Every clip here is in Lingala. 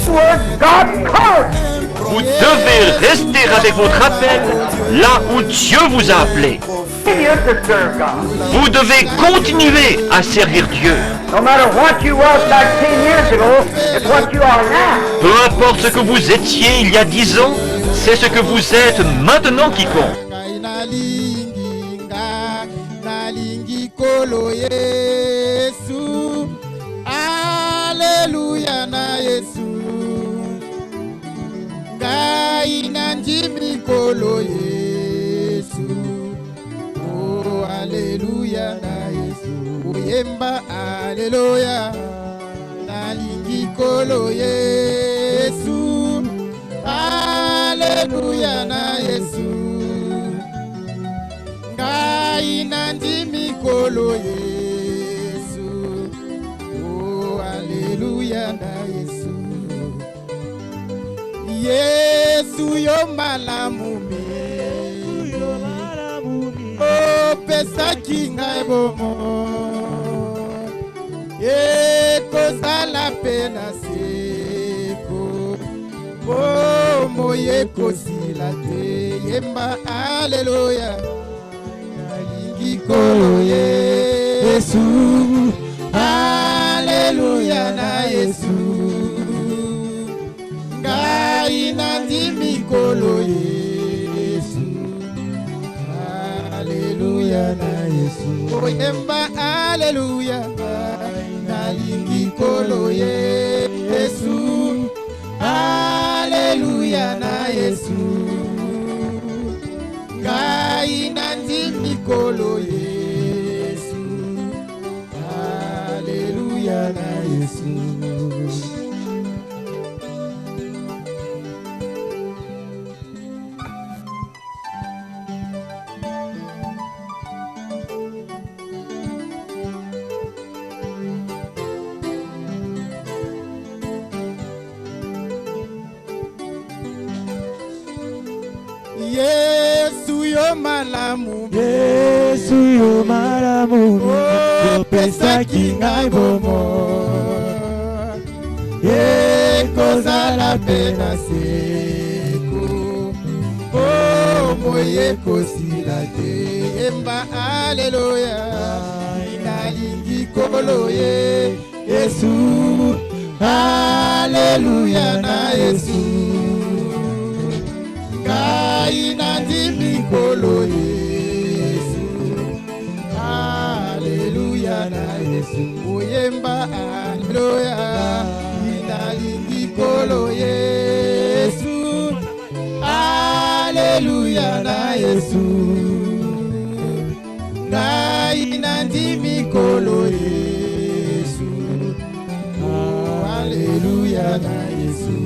where God called. Vous devez rester avec votre appel là où Dieu vous a appelé. Continue to serve God. Vous devez continuer à servir Dieu. No matter what you was back 10 years ago, it's what you are now. Peu importe ce que vous étiez il y a 10 ans, c'est ce que vous êtes maintenant qui compte. Alléluia na Yesu. Ngai nanjimi kolo Yesu. Oh alléluia na Yesu. Oyemba alléluia. Nalingi kolo Yesu. Alléluia na Yesu. Ngai nanjimi kolo Yesu. Oh alléluia na Yesu. Yesu yo malamu mi. Oh pesa kinga bomo. Kozala pena seko. Oh moye kosila te. Yemba alléluia. Nalingi kolo Yesu. Alléluia na Yesu. Ngai nandimi kolo Yesu. Alléluia na Yesu. Oyemba alléluia. Nalingi kolo Yesu. Alléluia na Yesu. Ngai nandimi kolo Yesu. Alléluia na Yesu. Yesu yo malamu. Yesu yo malamu. Oh pesa kinga bomo. Kozala pena seko. Oh moye kosila te. Emba alléluia. Nalingi kolo Yesu. Alléluia na Yesu. Ngai nandimi kolo Yesu. Alléluia na Yesu. Oyemba alléluia. Nalingi kolo Yesu. Alléluia na Yesu. Ngai nandimi kolo Yesu. Alléluia na Yesu.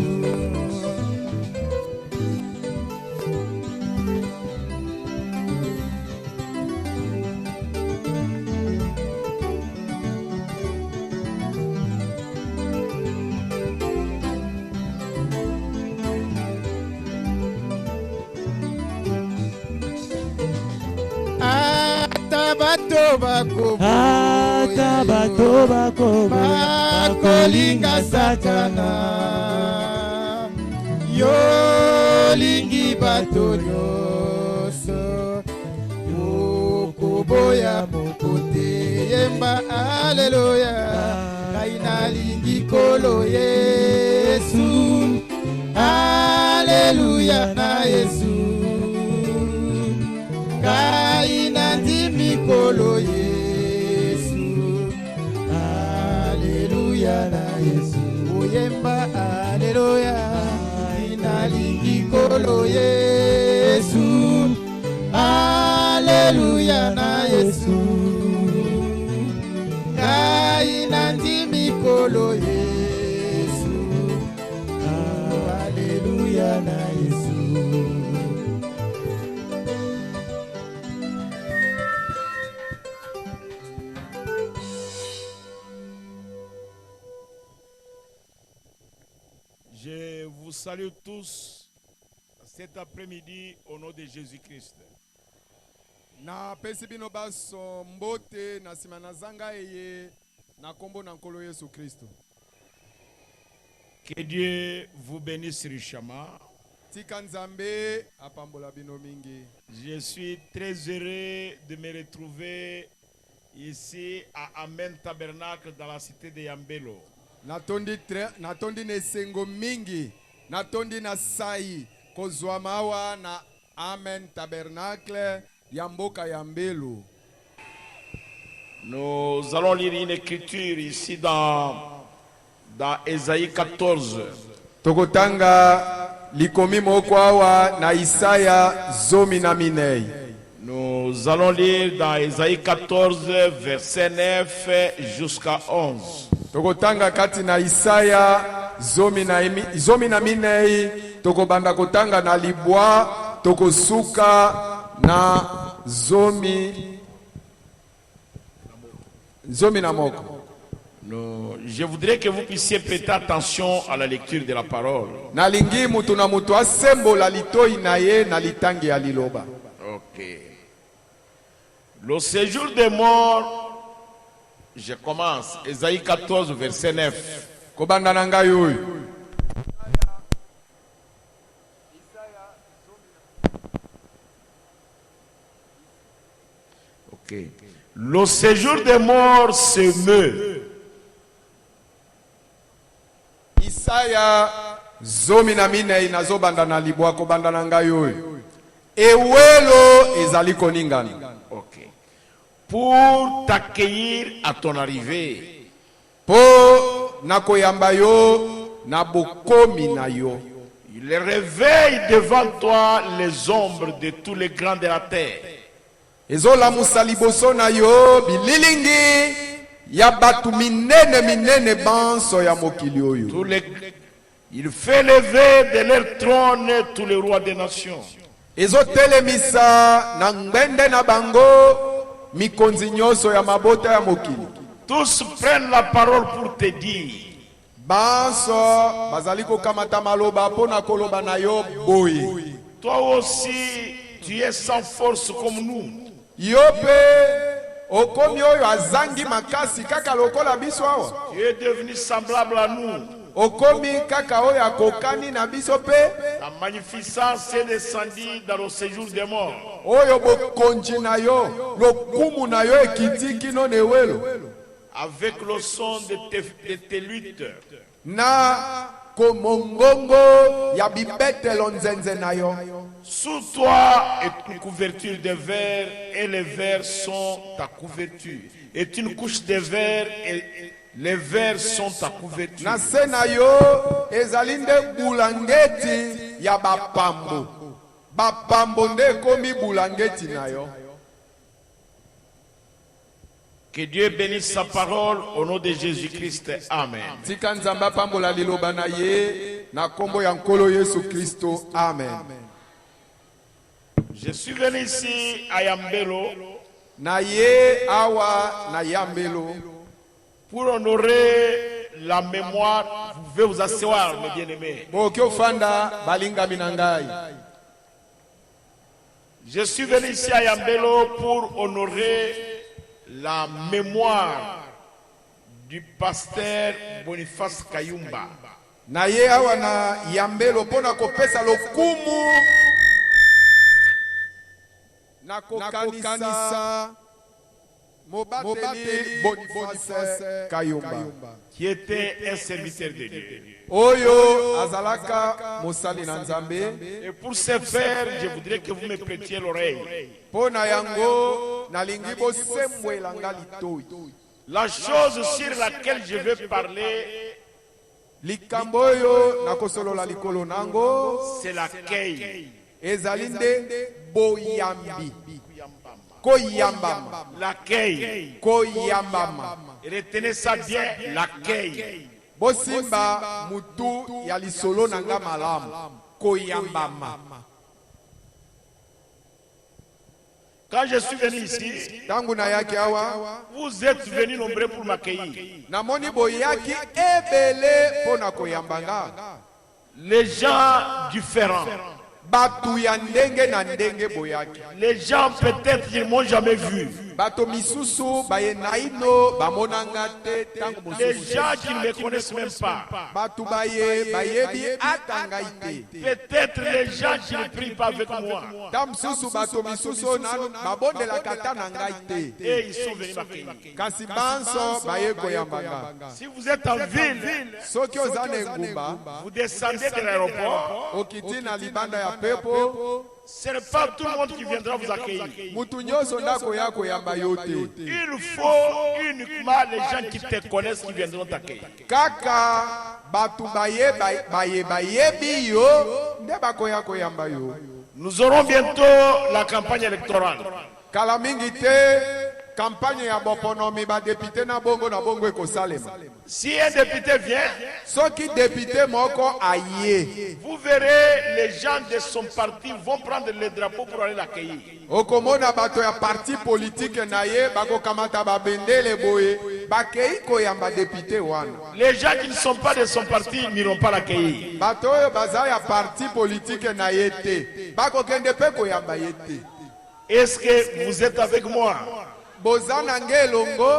Ata bato bakolinga Satana. Yo lingi bato nyonso. Okoboya mokote. Yemba alléluia. Ngai nalingi kolo Yesu. Alléluia na Yesu. Ngai nandimi kolo Yesu. Alléluia na Yesu. Oyemba alléluia. Nalingi kolo Yesu. Alléluia na Yesu. Ngai nandimi kolo Yesu. Alléluia na Yesu. Je vous salue tous cet après-midi au nom de Jésus-Christ. Na pesi bino baso mbote na sima na zanga eye na kombo na nkolo Yesu Kristo. Que Dieu vous bénisse richement. tika nzambe apambola bino mingi. Je suis très heureux de me retrouver ici à Amen Tabernacle dans la cité de Yambelo. Natondi nesengo mingi, natondi na sai kozwa mawa na Amen Tabernacle ya mboka ya Mbelo. Nous allons lire une écriture ici dans Ésaïe 14. Tokotanga likomi moko awa na Isaya zomi na minei. Nous allons lire dans Ésaïe 14, verset 9 jusqu'à 11. Tokotanga kati na Isaya zomi na minei. Tokobanda kotanga na libwa, tokosuka na zomi na moko. Je voudrais que vous puissiez prêter attention à la lecture de la parole. Nalingi mutu na mutu asembola litoi na ye na litangi ya liloba. Ok. Le séjour des morts, je commence. Ésaïe 14, verset 9. Kobanda na ngai oyo. Ok. Le séjour des morts se meut. Isaya zomi na minei nazobanda na libwa kobanda na ngai oyo. Ewelo ezali koningana. Ok. Pour t'accueillir à ton arrivée. Po nakoyamba yo na bokomi na yo. Il réveille devant toi les ombres de tous les grands de la terre. Ezola musaliboso na yo bililingi ya batu minene banso ya mokili oyo. Il fait lever de leur trône tous les rois des nations. Ezotelemisa na ngbende na bango mikonzi nyoso ya mabota ya mokili. Tous prennent la parole pour te dire. Banso bazaliko kamata maloba pona koloba na yo boye. Toi aussi, tu es sans force comme nous. Yope okomi oyo azangi makasi kaka lokola biso awa. Tu es devenu semblable à nous. Okomi kaka oyo akokani na biso pe. La magnificence est descendue dans le séjour des morts. Oyo bokonji na yo, lokumu na yo ekiti kino newelo. Avec le son de tes luttes. Na komongongo ya bibetelo nzenze na yo. Sous toi est une couverture de verre et les verres sont ta couverture. Et une couche de verre et les verres sont ta couverture. Na se na yo ezali nde bulangeti ya bapambo. Bapambo nde komi bulangeti na yo. Que Dieu bénisse sa parole au nom de Jésus-Christ. Amen. Tika nzamba pambola liloba na ye na kombo ya nkolo Yesu Kristo. Amen. Je suis venu ici à Yambelo na ye awa na Yambelo pour honorer la mémoire. Vous pouvez vous asseoir, mes bien-aimés. Bokyo fanda balinga minangai. Je suis venu ici à Yambelo pour honorer la mémoire du pasteur Boniface Kayumba. Na ye awa na Yambelo pona kopesa lokumu na kokanisa mobateli Boniface Kayumba, qui était un serviteur de Dieu. Oyo azalaka mosali na Nzambe. Et pour ce faire, je voudrais que vous me prêtiez l'oreille. Pona yango nalingi bosembwela nga litoi. La chose sur laquelle je vais parler, likambo oyo nakosolola likolo nango, c'est l'accueil. ezali nde boyambi. Koyambama. L'accueil. Koyambama. Retenez ça bien, l'accueil. Bosimba mutu ya lisolo nanga malamu. Koyambama. Quand je suis venu ici, Tangu na yaki awa, vous êtes venus nombreux pour m'accueillir. namoni boyaki ebele pona koyambanga. Les gens différents. Batu ya ndenge na ndenge boyaki. Les gens peut-être ils m'ont jamais vu. bato misusu baye naino bamonanga te tango Les mosusu gens qui ne me connaissent même pas. bato bayebi ata ngai te Peut-être les gens qui ne prient pas avec moi. ta mosusu bato misusu nano babondelaka ata na ngai te Et ils sont venus m'accueillir. kasi banso baye koyambanga Si vous êtes en ville, soki oza na engumba vous descendez de l'aéroport. okiti na libanda ya pepo Ce n'est pas tout le monde qui viendra vous accueillir. mutu nyonso ndakoya koyamba yo te Il faut uniquement les gens qui te connaissent qui viendront t'accueillir. kaka bato bayebi yo nde bakoya koyamba yo Nous aurons bientôt la campagne électorale. kala mingi te campagne ya boponomi badepute na bongo ekosalema Si un député vient, soki depute moko aye vous verrez les gens de son parti vont prendre le drapeau pour aller l'accueillir. okomona bato ya parti politike na ye bakokamata babendele boye bakei koyamba depute wana Les gens qui ne sont pas de son parti n'iront pas l'accueillir. bato oyo baza ya parti politike na ye te bakokende mpe koyamba ye te Est-ce que vous êtes avec moi? boza na nge elongo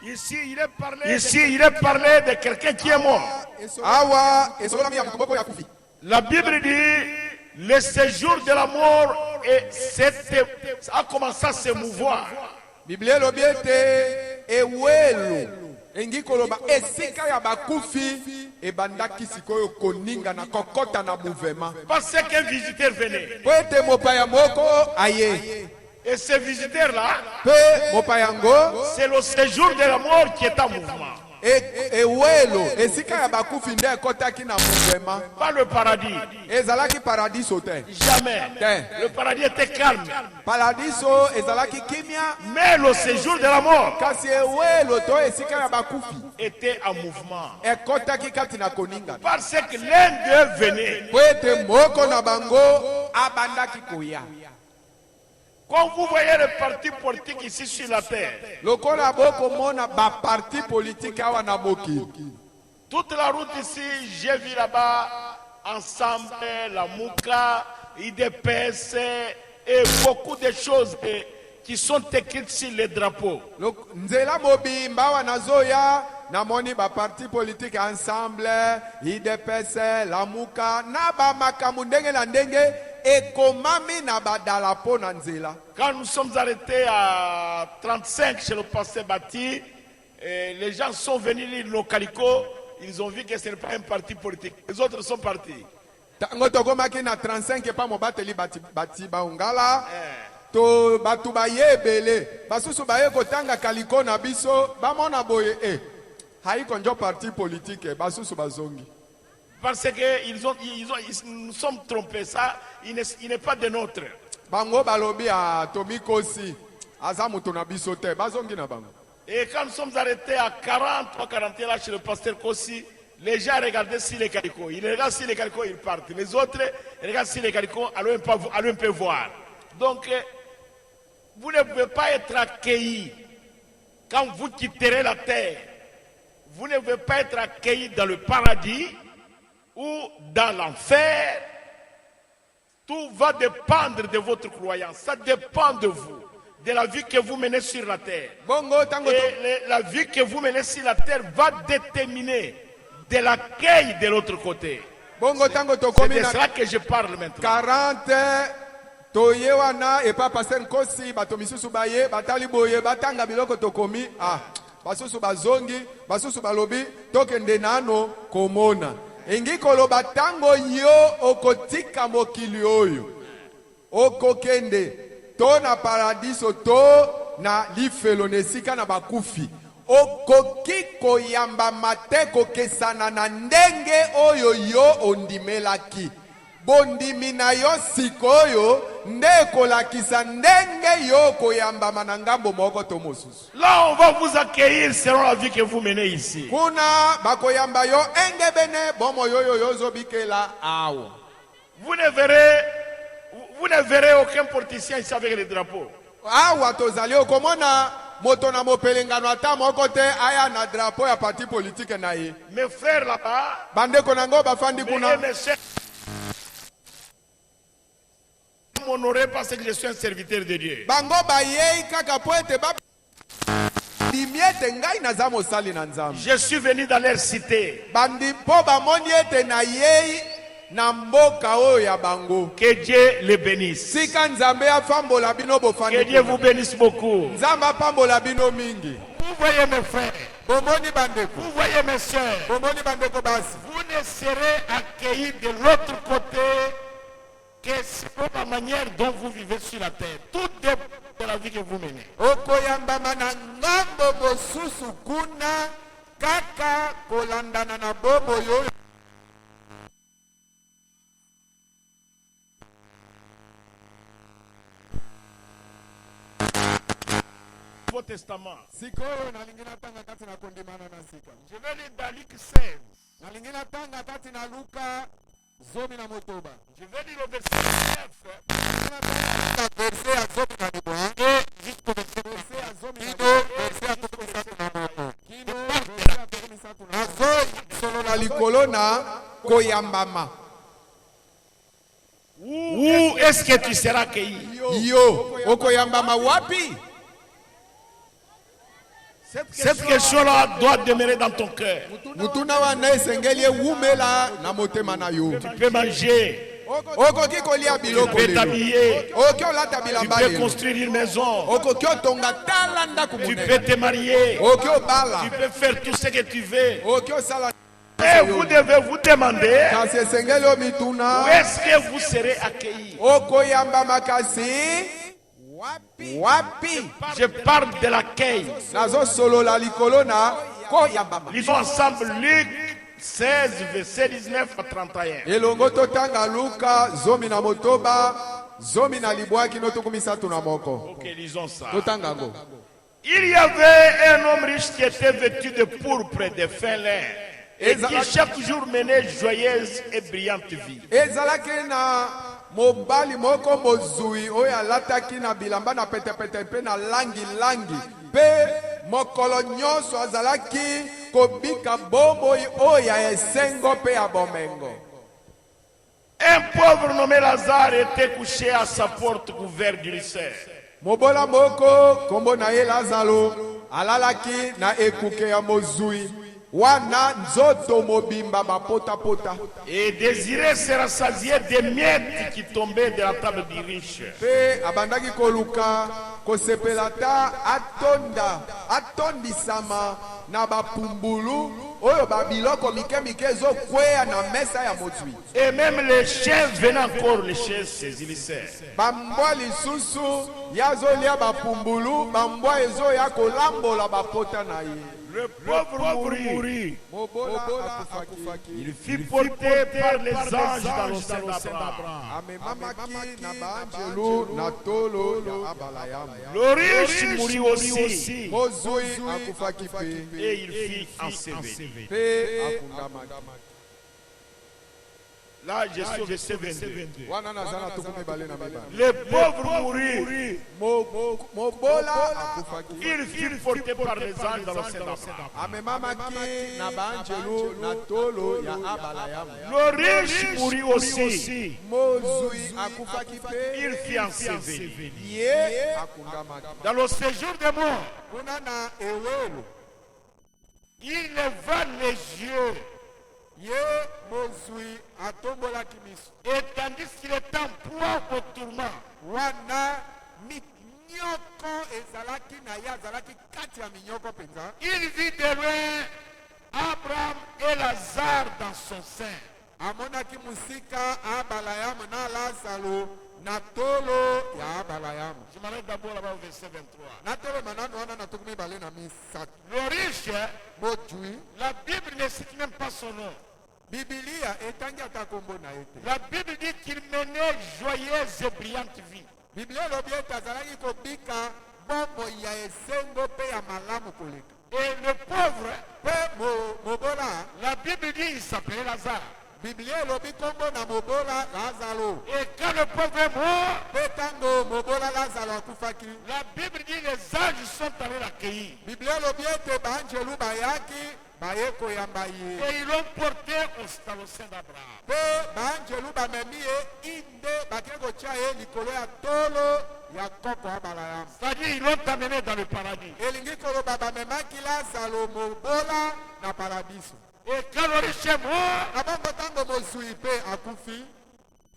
Ici, il est parlé de quelqu'un qui est mort. awa esolami ya moto moko ya kufi La Bible dit le séjour de la mort a commencé à se mouvoir. biblia elobi ete ewelo engi koloba esika ya bakufi ebandaki sikoyo koninga na kokota na mouvement Parce qu'un visiteur venait. po ete mopaya moko aye Et ce visiteur-là, mpe mopaya yango c'est le séjour de la mort qui est en mouvement. ewelo esika ya bakufi nde ekotaki na mouvement Pas le paradis. ezalaki paradiso te Jamais. te Le paradis était calme. paradiso ezalaki kimia Mais le séjour de la mort kasi ewelo to esika ya bakufi était en mouvement. ekotaki kati na koninga Parce que l'un d'eux venait. po ete moko na bango abandaki koya Quand vous voyez les partis politiques ici sur la terre, lokola bokomona baparti politike awa na mokili toute la route ici, j'ai vu là-bas, ensemble, la Mouka, IDPS et beaucoup de choses qui sont écrites sur les drapeaux. nzela mobimba awa nazoya namoni baparti politike ensemble idps lamuka na bamakambo ndenge na ndenge ekomami na badalapo na nzela Quand nous sommes arrêtés à 35 chez le pasteur Bati, les gens sont venus lire nos calicots, ils ont vu que ce n'est pas un parti politique. Les autres sont partis. ntango tokomaki na 35 epa mobateli bati baongala to bato baye ebele basusu baye kotanga kaliko na biso bamona boye haiko njo parti politike basusu bazongi Parce que ils nous sommes trompés. Ça, il n'est pas de nôtre. bango balobi a tomikosi aza mutu na biso te bazongi na bango Et quand nous sommes arrêtés à 40 ou 41 là chez le pasteur Kossi, les gens regardaient si les calicots. Ils regardent si les calicots, ils partent. Les autres regardent si les calicots, allons un peu voir. Donc, vous ne pouvez pas être accueillis quand vous quitterez la terre. Vous ne pouvez pas être accueillis dans le paradis ou dans l'enfer. Tout va dépendre de votre croyance. Ça dépend de vous, de la vie que vous menez sur la terre. bongo tango Et la vie que vous menez sur la terre va déterminer de l'accueil de l'autre côté. bongo tango C'est tokomi de na cela que je parle maintenant. 40 toye wana epa paster nkosi bato misusu baye batali boye batanga biloko tokomi basusu bazongi basusu balobi tokende nano komona engi koloba tango yo okotika mokili oyo okokende to na paradiso to na lifelo na esika na bakufi okoki koyambama te kokesana na ndenge oyo yo ondimelaki bondimi na yo sikoyo nde kolakisa ndenge yo koyambama na ngambo moko to mosusu Là, on va vous accueillir selon la vie que vous menez ici. kuna bakoyamba yo engebene bomo yoyo yozobikela awa Vous ne verrez aucun politicien ici avec les drapeaux. awa tozali okomona moto na mopelengano ata moko te aya na drapo ya parti politike na ye Mes frères là-bas, bandeko nango bafandi mes kuna sœurs, m'honorer parce que je suis un serviteur de Dieu. bango bayei kaka po ete bandimi ete ngai naza mosali na nzambe. Je suis venu dans leur cité. Bandi mpo bamoni ete nayei na mboka oyo ya bango. Que Dieu les bénisse. Sika nzambe afambola bino bofandi. Que Dieu vous bénisse beaucoup. Nzambe apambola bino mingi. Vous voyez mes frères, Bomoni bandeko. vous voyez mes soeurs, Bomoni bandeko basi. vous ne serez accueillis de l'autre côté que selon la manière dont vous vivez sur la terre. Tout dépend de la vie que vous menez. Okoyambama na ngambo mosusu kuna kaka kolandana na bobo yo. Nouveau Testament. Sikoyo nalingina tanga kati na kondimana na sika. Je vais lire dans Luc 16. Nalingina tanga kati na Luka zomi na motoba. Je vais lire au verset 9. Verset ya zomi na libwa. Et jusqu'au verset Verset ya zomi na Kino, libwa. verset ya tukumi satu na moko. Kino, verset ya tukumi satu na moko. Nazo solo na likolo na koyambama. Où est-ce que tu seras accueilli? Yo, okoyambama wapi? Cette question-là doit demeurer dans ton cœur. Mutuna wana esengeli ewumela na motema na yo. Tu peux manger, Okoki kolia tu biloko peux lelo. t'habiller, Okoki olata tu bilamba peux lelo. construire une maison, Okoki otonga tala ndako tu monene. peux te marier, Okoki obala. tu peux faire tout ce que tu veux. Okoki osala. Et vous devez vous demander Kasi esengeli où omituna. est-ce que vous serez accueillis. Okoyamba makasi. Wapi? Je parle de l'accueil. Nazo solo la likolo na koyambama. Lisons ensemble Luc 16, verset 19 à 31. Elongo totanga Luka zomi na motoba. Zomi na libwa kino tukumisatu na moko. Ok, lisons ça. Totanga ngo. Il y avait un homme riche qui était vêtu de pourpre et de fin lin, et qui chaque jour menait joyeuse et brillante vie. Ezalaki na mobali moko mozui oyo alataki na bilamba na petepete mpe na langi mpe mokolo nyonso azalaki kobika bomoi oyo ya esengo mpe ya bomengo. Un pauvre nommé Lazare était couché à sa porte couvert d'ulcère. Mobola moko kombo na ye Lazaro alalaki na ekuke ya mozui wana nzoto mobimba bapotapota. Et désirait se rassasier des miettes qui tombaient de la table du riche. Pe abandaki koluka kosepela ta atondisama na bapumbulu oyo babiloko mike ezokweya na mesa ya mozwi. Et même les chiens venaient encore lécher ses ulcères. Bambwa lisusu yazolia bapumbulu bambwa ezoya kolambola bapota na ye. Le pauvre mourut. Mobola akufaki. Il fut porté par les anges dans le sein d'Abraham. Amemamaki na baanjelu na tolo ya Abalayamu. Le riche mourut aussi. Mozui akufaki pe. Et il fut enseveli. Pe akundamaki. Là, je suis au verset 22. Wana nazana tukumi bale na mibale. Le pauvre mourut. Mobola akufaki. Il fut porté par les anges dans le sein d'Abraham. Amemamaki na baanjelu na tolo ya Abalayamu. Le riche mourut aussi. Mozui akufaki pe. Il fut enseveli. Ye akundamaki. Dans le séjour des morts, Kuna na ewelu. il leva les yeux. Ye mozui atombolaki miso. Et tandis qu'il était en proie au tourment, Wana minyoko ezalaki na ye azalaki kati ya minyoko penza. il vit de loin Abraham et Lazare dans son sein. Amonaki musika Abalayamu na Lazaro na tolo ya Abalayamu. Je m'arrête d'abord là-bas au verset 23. Na tolo manano wana na tukumi bale na misatu. Le riche, Mojui la Bible ne cite même pas son nom. Biblia etangi ata kombo na ete. La Bible dit qu'il menait joyeuse et brillante vie. Biblia lobi ete azalaki kobika bombo ya esengo pe ya malamu koleka. Et le pauvre, Pe mobola la Bible dit il s'appelait Lazare. Biblia lobi kombo na mobola Lazaro. Et quand le pauvre est mort, Pe tango mobola Lazaro akufaki. la Bible dit les anges sont allés l'accueillir. Biblia lobi ete baanjelu bayaki baye koyamba ye Et ils l'ont porté au sein d'Abraham. mpe baanjelu bamemi ye inde bake kotya ye likolo ya tolo ya koko ya balayama. C'est-à-dire, ils l'ont amené dans le paradis. elingi koloba bamemaki lazalo mobola na paradiso. Et quand le riche est mort, na bongo ntango mozwi mpe akufi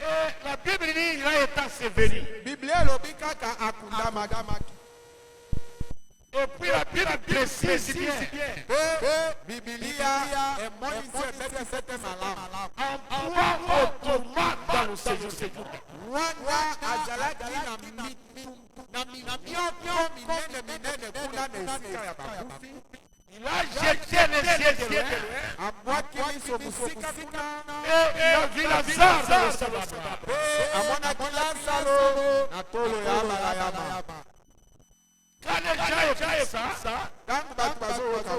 et la Bible dit il a été enseveli. biblia elobi kaka akundamaki. Et puis la Bible précise bien. mpe bibilia emonisi ebetesete malamu. En point autrement dans le séjour. wana azalaki na mioto minene kuna na esika ya bakufi. Il a jeté les yeux de loin. abwaki miso mosika kuna Et il a vu Lazare dans le sein d'Abraham. mpe amonaki lazaro na tolo ya balayama. Quand les gens écoutent ça, ntango bato bazoyoka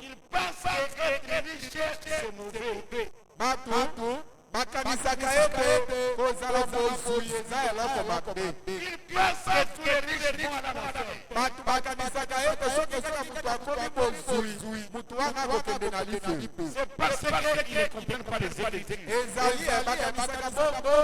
ils pensent qu'être riche c'est mauvais. bato bakanisaka ete kozala bozwi eza eloko mabe. Ils pensent que tous les riches vont à la mort. bato bakanisaka ete soki esala moto akomi bozwi moto wana akokende na life. C'est parce qu'ils ne comprennent pas les Écritures. ezali bakanisaka bongo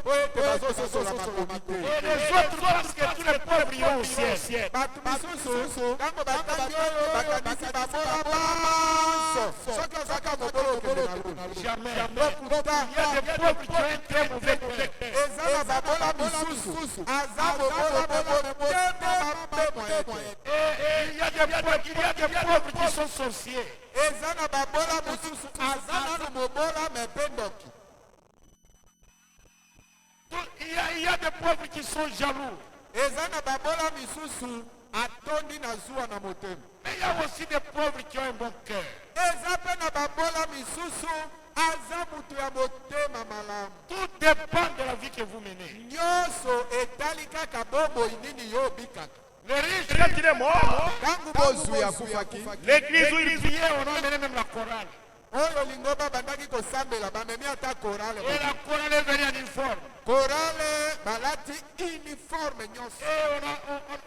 po ete bazososola bakomi te. Et les autres pensent que tous les pauvres iront au ciel. bato misusu ntango batangi oyo bakanisi babola banso soki ozaka mobolo okende na luna. Jamais. Il y a des pauvres qui ont un très mauvais cœur. eza na babola misusu aza mobolo Et il y a des pauvres qui sont sorciers. eza na babola mosusu aza nanu mobola mepe ndoki. Il y a des pauvres qui sont jaloux. eza na babola misusu atondi na zuwa na motema. Mais il y a aussi des pauvres qui ont un bon cœur. eza mpe na babola misusu aza moto ya motema malamu. Tout dépend de la vie que vous menez. nyonso etali kaka bomoi nini yo obikaka. Le riche, quand il est mort, ntango bozwi akufaki l'église où il priait, on a mené même la chorale. oyo lingo babandaki kosambela bamemi ata korale. Et la chorale est venue en uniforme. korale balati uniforme nyonso. Et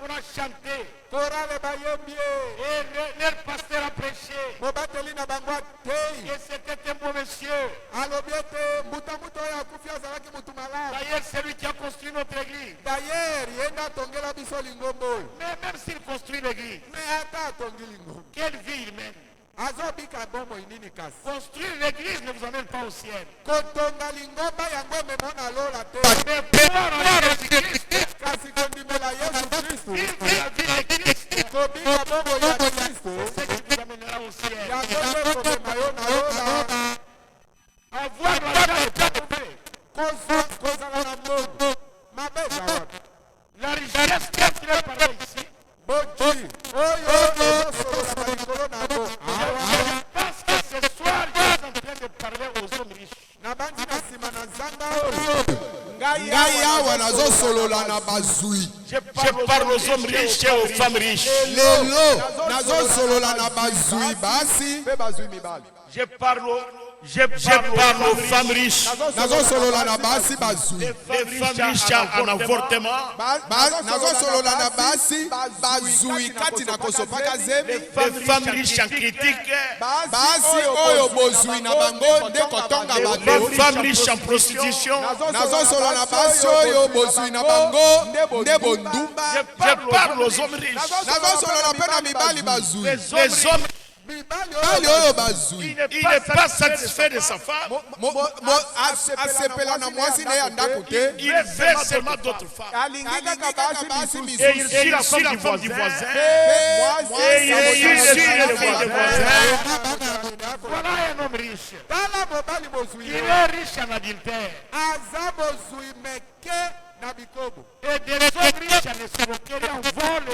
on a chanté. korale bayembi Et leur pasteur a prêché. mobateli na bango atei Et c'était un beau monsieur. alobi ete mbutamuta oyo akufi azalaki motu malamu. D'ailleurs, c'est lui qui a construit notre église. dayere ye nde atongela biso lingombo oyo. Mais même s'il construit l'église, me ata atongi lingombo quelle vie il mène? azobika bomoi nini kasi. Construire l'église ne vous amène pas au ciel. kotonga lingomba yango ememona lola te. Mais pouvoir en Jésus-Christ, kasi kondimela yesu kristu vivre la vie de Christ, kobika bomoi ya kristu c'est ce qui vous amènera au ciel. yango nde komema yo na lola. Avoir l'argent est pas mauvais. kozala na mbongo mabe eza wapi. La richesse quand il est parlé ici, boji oyo ezosolola balikolo na bo. je pense que ce soir, je suis en train de parler aux hommes riches. nabandi na nsima na nzanga oyo ngai awa nazosolola na bazwi. Je parle aux hommes riches et aux femmes riches. lelo nazosolola na bazwi basi mpe bazwi mibali. Je parle aux femmes riches. nazosolola na basi bazwi. Les femmes riches en avortement. nazosolola na basi bazwi kati na kosopaka zembi. Les femmes riches en critique. basi oyo bozwi na bango nde kotonga Les bato. femmes riches en prostitution. nazosolola na basi oyo bozwi na bango nde bondumba. Je parle aux hommes riches. nazosolola mpe na mibali bazwi. Les hommes, mibali oyo bazwi il n'est pas satisfait de sa femme. asepela na mwasi na ye ya ndako te. Il veut seulement d'autres femmes. alingi kaka basi Et il suit la femme du voisin. Et il suit le voisin. Voilà un homme riche. tala mobali bozwi Il est riche en adultère. aza bozwi meke na bikobo. Et des hommes riches en escroquerie, en vol.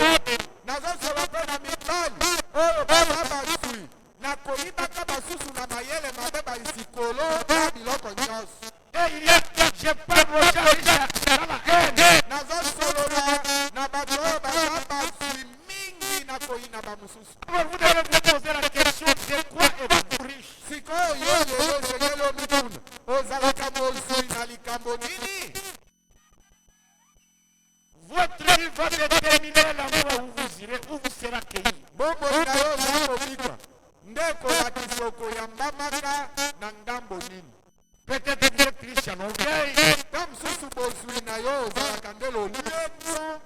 nazosolola mpe na mibali oyo baza bazwi na koyibaka basusu na mayele mabe balikolo na biloko nyonso. Et il y a, je parle aux gens riches dans la haine. nazosolola na bato oyo baza bazwi mingi na koyina bamosusu. Vous devez vous poser la question, de quoi êtes-vous riche? sikoyo yo lelo esengeli omikuna ozalaka mozwi na likambo nini. Votre vie va déterminer l'endroit où vous irez, où vous serez accueilli. bomoi na yo eza kobika nde ekolakisa okoyambamaka na ngambo nini. Peut-être vous êtes riche en orgueil. Ta mosusu bozwi na yo ozalaka nde lolembo.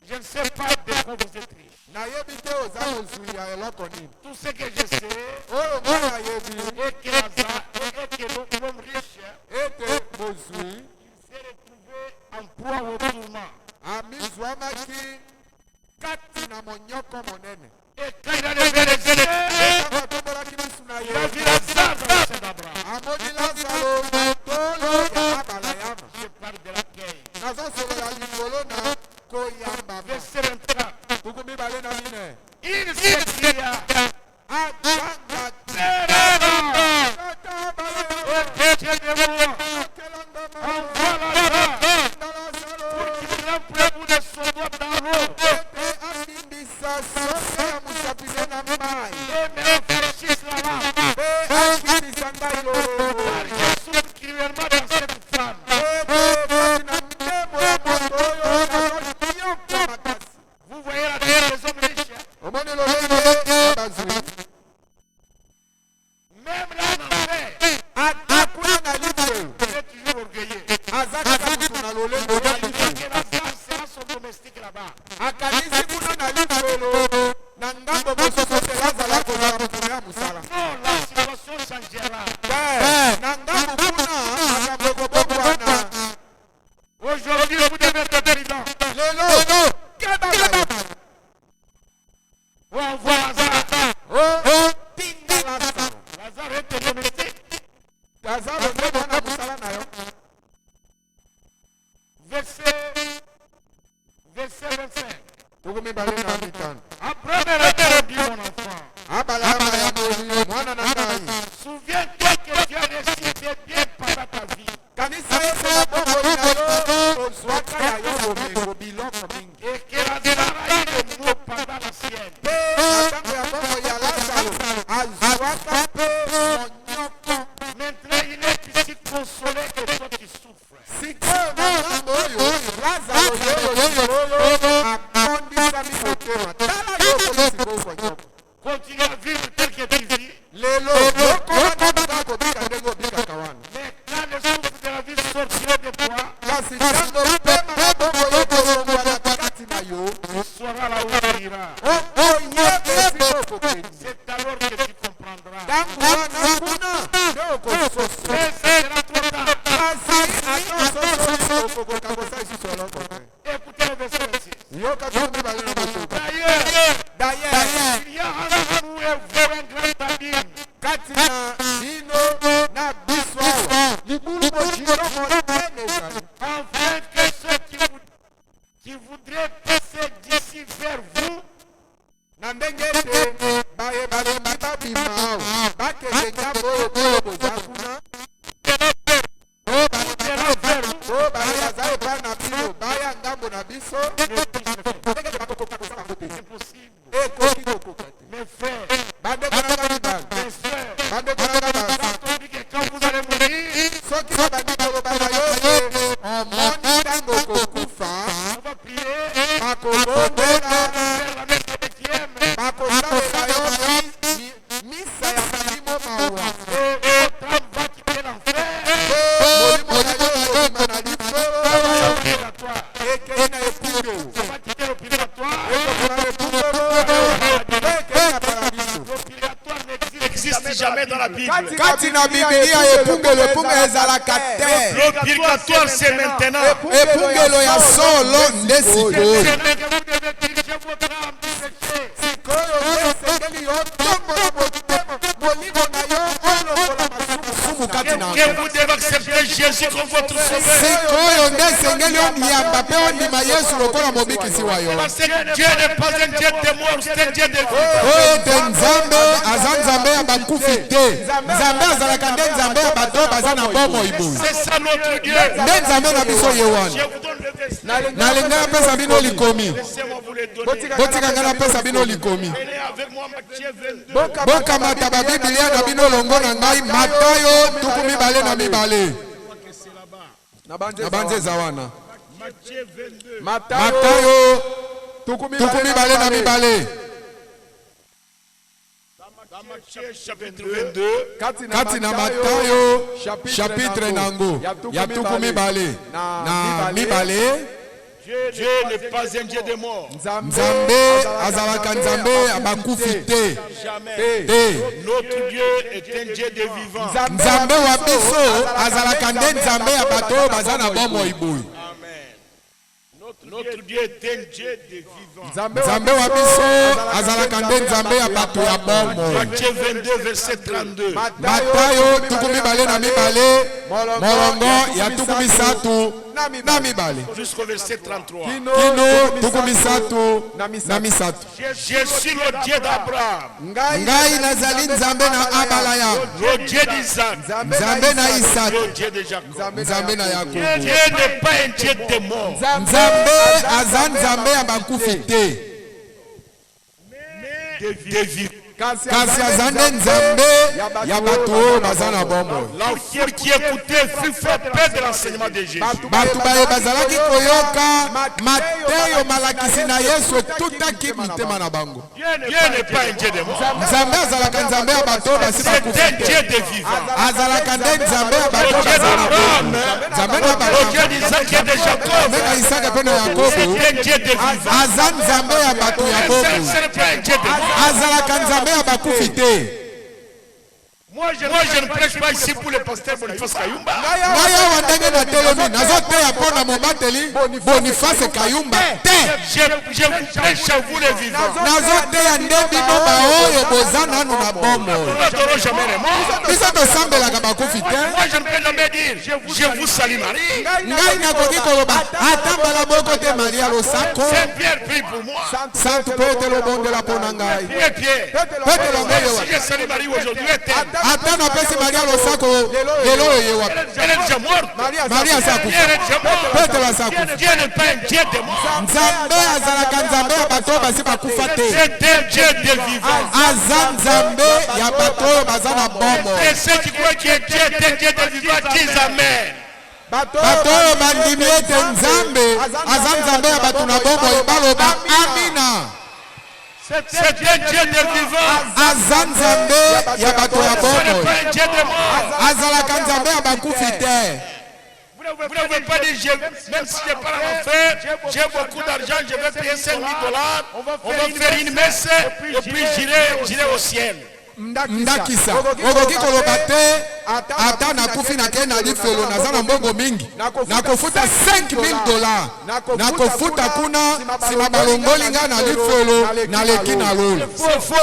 Je ne sais pas de quoi vous êtes riche. Nayebi te oza bozwi ya eloko nini. Tout ce que je sais Oyo nga nayebi est que l'homme riche ete bozwi s'est retrouvé en proie au tourment. amizwamaki kati na monyoko monene. Et quand il a levé les yeux, Ntango atombolaki misu na il a ye vu Lazare dans la chair d'Abraham. amoni Lazaro na tolo ya abalayama. Je parle de l'accueil. nazosolola likolo na koyambama. Verset 23. tuku mibale na mine Il s'écria, atanga Tata, au péché de moi, envoie Lazare pour qu'il rampe le bout de son doigt dans l'eau asimbisa soka ya musapise na mai et me rafraîchisse la langue. mpe asimbisa ngai lolo Car je souffre cruellement dans cette femme. ete kati na ndembo ya moto oyo nazonyokwa makasi. Vous voyez la terre des hommes riches, hein? omoni lolenge ya bazwi Même là en enfer, ata kuna na lifelo il est toujours orgueilleux. aza kaka mutu na lolembo na Il dit lifelo que Lazare sera son domestique là-bas. akanisi kuna na lifelo na ngambo mosusu te lazala kozala motu ya mosala Non, la situation changera. te na ngambo kuna makambo ekobongwana. Aujourd'hui, vous devez être prudent. lelo kebaba On envoie Lazare. tinda lazaro Lazare est un domestique. lazaro nde mwana mosala na yo. Verset 25. tuku mibale na mitano Après me répondit mon enfant. abalama ya moli mwana na ngai Souviens-toi que tu as réussi bien pendant ta vie. kanisa ete na bomboli na yo ozwaka ya yo bomengo biloko mingi Et que Lazare a eu des mots pendant la sienne. mpe na ntango ya bongo ya lazaro azwaka mpe monyoko. Maintenant, il est ici consolé et toi tu souffres. sikoyo na ngambo oyo lazaro yoyo akondisami motema tala yo kolisikoyo kwa nyoko. Continue à vivre tel que tu vis. lelo lokola nabuka kobika ndenge obikaka wana Mais quand le souffle de la vie sortira de toi, kasi ntango pema na bongo yo kolongwana kati na yo tu sauras là où tu iras. okoyeba esika okokende. C'est alors que tu comprendras. ntango wana kuna nde okososo Mais ce sera trop tard. kasi ata ososoli okokoka kosala lisusu eloko te. Écoutez le verset 26. yoka tuku mibale na mosuka D'ailleurs, il y a entre nous et vous un grand abîme. kati na bino na biso awa libulu mokilo monene ezali Afin que ceux qui voudraient passer d'ici vers vous na ndenge ete balingi babima awa bakende ngambo oyo boyo boza kuna o bali baza epai na bino baya ngambo na biso ndenge ete bakokoka kosala yango te c'est possible. ekoki kokoka te. Mes frères, bandeko nanga mibale mes soeurs, bandeko nanga basi quand on dit que quand vous allez mourir, soki babandi koloba na yo ete omoni ntango kokufa on va prier, bakobongola faire la messe septième, bakosalela yo misa ya molimo mawa et votre âme va quitter l'enfer. molimo na yo ekobima na lifelo Purgatoire. ekei na epungelo Ça va quitter le purgatoire. ekokona na epungelo ekei na paradiso. Le purgatoire N'existe jamais dans la Bible. kati na bibilia epungelo ezalaka te. Le purgatoire, c'est maintenant. epungelo ya solo nde sikoyo Maintenant que vous devez purifier votre âme du péché. sikoyo nde esengeli yo tombola motema molimo na yo olokola masumu kati na Que vous devez accepter Jésus comme votre sauveur. sikoyo nde esengeli ondiyamba mpe ondima yesu lokola mobikisi wa yo. Parce que Dieu n'est pas un Dieu de mort, c'est un Dieu de vie. oyo ete nzambe aza nzambe ya bakufi te. nzambe azalaka nde nzambe ya bato baza na bomoi boye. C'est ça notre Dieu. nde nzambe na biso ye Je wana. vous donne le verset. nalingi napesa bino likomi. Laissez-moi vous le donner. botika ngai napesa bino likomi. Venez avec moi, Matthieu 22. bokamata babibilia na bino longo na ngai matayo tuku mibale na mibale. na banze eza wana. Matthieu 22. matayo tuku mibale na mibale. Matthieu chapitre 22. kati na Matayo chapitre nango ya tukumi bale na mibale. Dieu n'est pas un Dieu de mort. Nzambe azalaka nzambe abakufi te. Jamais. Notre Dieu est un Dieu de vivants. Nzambe wa biso azalaka nde nzambe ya bato baza na bomoi boye. Notre Dieu est un Dieu de vivants. Nzambe wa biso azalaka nde nzambe ya bato ya bomoi. Matthieu 22 verset 32. Matayo tukumi bale na mibale molongo ya tukumi satu na mibale Jusqu'au verset 33. kino tukumi satu na misatu. Je suis le Dieu d'Abraham, Ngai nazali nzambe na Abraham, le Dieu d'Isaac, nzambe na Isaac, le Dieu de Jacob. nzambe na Yakobo. Dieu n'est pas un Dieu de mort, Nzambe aza nzambe ya bakufi te, de vivants. kasi aza nde nzambe ya bato oyo baza na bomoi. La foule qui écoutait fut frappée de l'enseignement de Jésus. Bato baye bazalaki koyoka mateyo malakisi na Yesu etutaki mitema na bango. Dieu n'est pas un Dieu de mort, Nzambe azalaka nzambe ya bato oyo basi c'est un bakufi te, Dieu de vivants. azalaka nde nzambe ya bato Le oyo Dieu baza na d'Abraham, bomoi. Nzambe na le Abraham, Dieu d'Isaac et de Jacob, nzambe na Isaka mpe na Yakobo, c'est un Dieu de vivants. aza nzambe ya bato ya Ce bomoi, n'est pas un Dieu de mort. azalaka nzambe ya bakufi te. Moi, je ne prêche pas ici pour le pasteur Boniface Kayumba. Ngai awa ndenge natelemi nazoteya mpo na mobateli Boniface Kayumba te. Je vous prêche à vous les vivants. Nazoteya nde bino baoyo boza nanu na bomoi. Nous n'adorons jamais les morts. Biso tosambelaka bakufi te. Moi, je ne peux jamais dire, je vous salue Marie. Ngai nakoki koloba ata mbala moko te Maria losako. Saint-Pierre prie pour moi. Sainte Petelo lobondela mpo na ngai. Pierre. Petelo ngoyo Si je salue Marie aujourd'hui, elle est ata napesi Maria losako lelo oyo ye wapi. Elle est déjà morte. Maria asa Elle kufa. est déjà morte. Petelo asa kufa. Dieu n'est pas un Dieu de mort. Nzambe azalaka nzambe ya bato oyo basi bakufa te. C'est un Dieu de vivants. Aza nzambe ya bato oyo baza na bomoi. Et ceux qui croient qu'il est Dieu est un Dieu de vivants disent Amen. bato oyo bandimi ete nzambe aza nzambe ya bato na bomoi baloba amina. C'est un Dieu de vivants. Aza nzambe ya bato ya Ce n'est bomoi, pas un Dieu de mort. azalaka nzambe ya bakufi te. Vous ne pouvez pas dire, même si je pars en enfer, j'ai beaucoup d'argent, je vais payer 5 000 $, on va faire une messe, et puis j'irai au ciel. ndakisa okoki koloba te ata nakufi nakei na lifelo naza na mbongo mingi nakofuta $5,000 nakofuta kuna nsima balongoli ngai na lifelo naleki na lolo. C'est faux.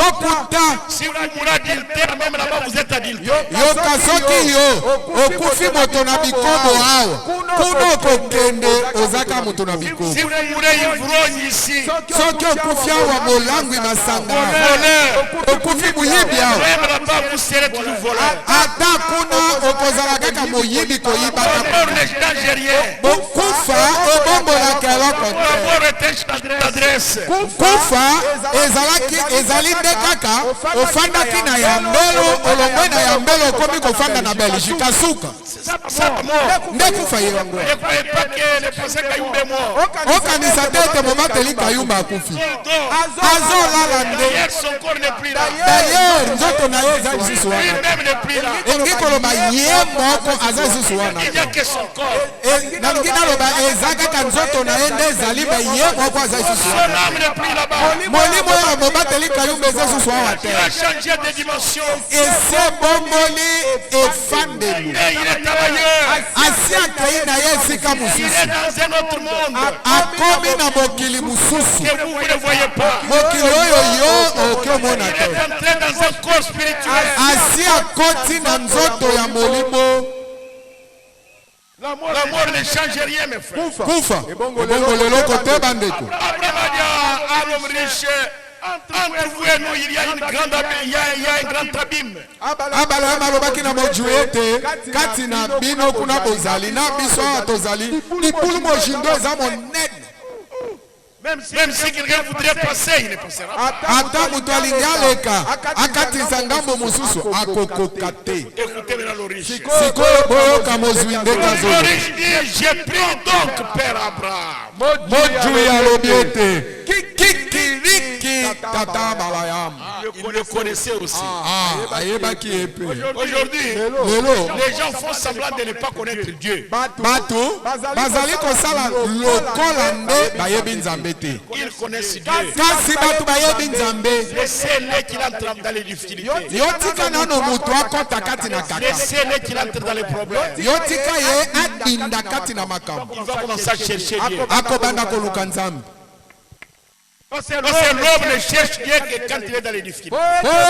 Okuta Si vous mourrez adultère, même là-bas vous êtes adultère. yoka soki yo okufi moto na bikombo awa kuna okokende ozaka moto na bikombo. Si vous mourrez ivrogne ici, Soki okufi awa molangwi masanga voleur, okufi moyibi awa même là-bas vous serez toujours voleur. ata kuna okozala kaka moyibi koyibaka. La mort n'est change rien. Bokufa ebombolaka eloko La te. mort est un change d'adresse. Kufa ezali nde kaka ofandaki na yambelo olongwe na yambelo okomi kofanda na Belgique asuka Ça mort. nde kufa ye yango. Ne croyez pas que le pasteur Kayumba est mort. Okanisa te ete mobateli Kayumba akufi, Donc, azolala nde. hier son corps n'est plus là. D'ailleurs nzoto na ye eza lisusu wana, Lui-même n'est plus là. elingi koloba ye moko aza lisusu wana. Il n'y a que son corps. Nalingi naloba eza kaka nzoto na ye nde ezali me ye moko aza lisusu Son wana. âme n'est plus là-bas. Molimo oyo mobateli Kayumba eza lisusu awa te. Il a changé de dimension. Ese bomboli efandeli Et il est ailleurs. asi akei na ye esika Il mosusu est dans un autre monde akomi na mokili mosusu, que vous ne voyez pas. mokili oyo yo oki omona Il te. est entré dans un corps spirituel. Asi akoti na nzoto ya molimo. La mort ne change rien, mes frères. Kufa ebongo leloko te bandeko. Abraham a dit à l'homme riche, entre vous et nous, il y a une grande abîme, il y a un grand abîme. Abraham alobaki na moju ete kati na bino kuna bozali na biso awa tozali libulu mojindo eza monene. Même si quelqu'un voudrait passer, il ne passera pas. Ata moto alingi aleka akatisa ngambo mosusu akokoka te. Écoutez maintenant le riche. Sikoyo boyoka mozwi nde Le kazolo. riche dit, j'ai pris donc Père Abraham. Moju alobi ete kikiriki tata balayam. Il le connaissait aussi. Ayebaki epe. Aujourd'hui, Lelo les gens font semblant de ne pas connaître Dieu. bato bazali kosala lokola nde bayebi nzambe te. Ils connaissent Dieu. Kasi bato bayebi nzambe. Laissez-les qu'il entre dans les difficultés. Yotika nano mutu akota kati na kaka. Laissez-les qu'il entre dans les problèmes. Yotika ye adinda kati na makambo. Il va commencer à chercher Dieu. Akobanda koluka nzambe. Parce que l'homme ne cherche Dieu que quand il est dans les difficultés.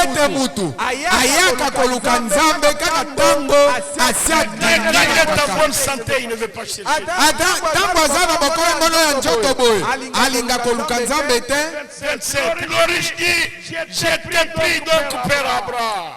Ete mutu ayaka koluka nzambe kaka tango asia Quand il est en bonne santé, il ne veut pas chercher. ata tango aza na bokolo ngono ya nzoto boye alinga koluka nzambe te. 27. Le riche dit, j'ai pris donc Père Abraham.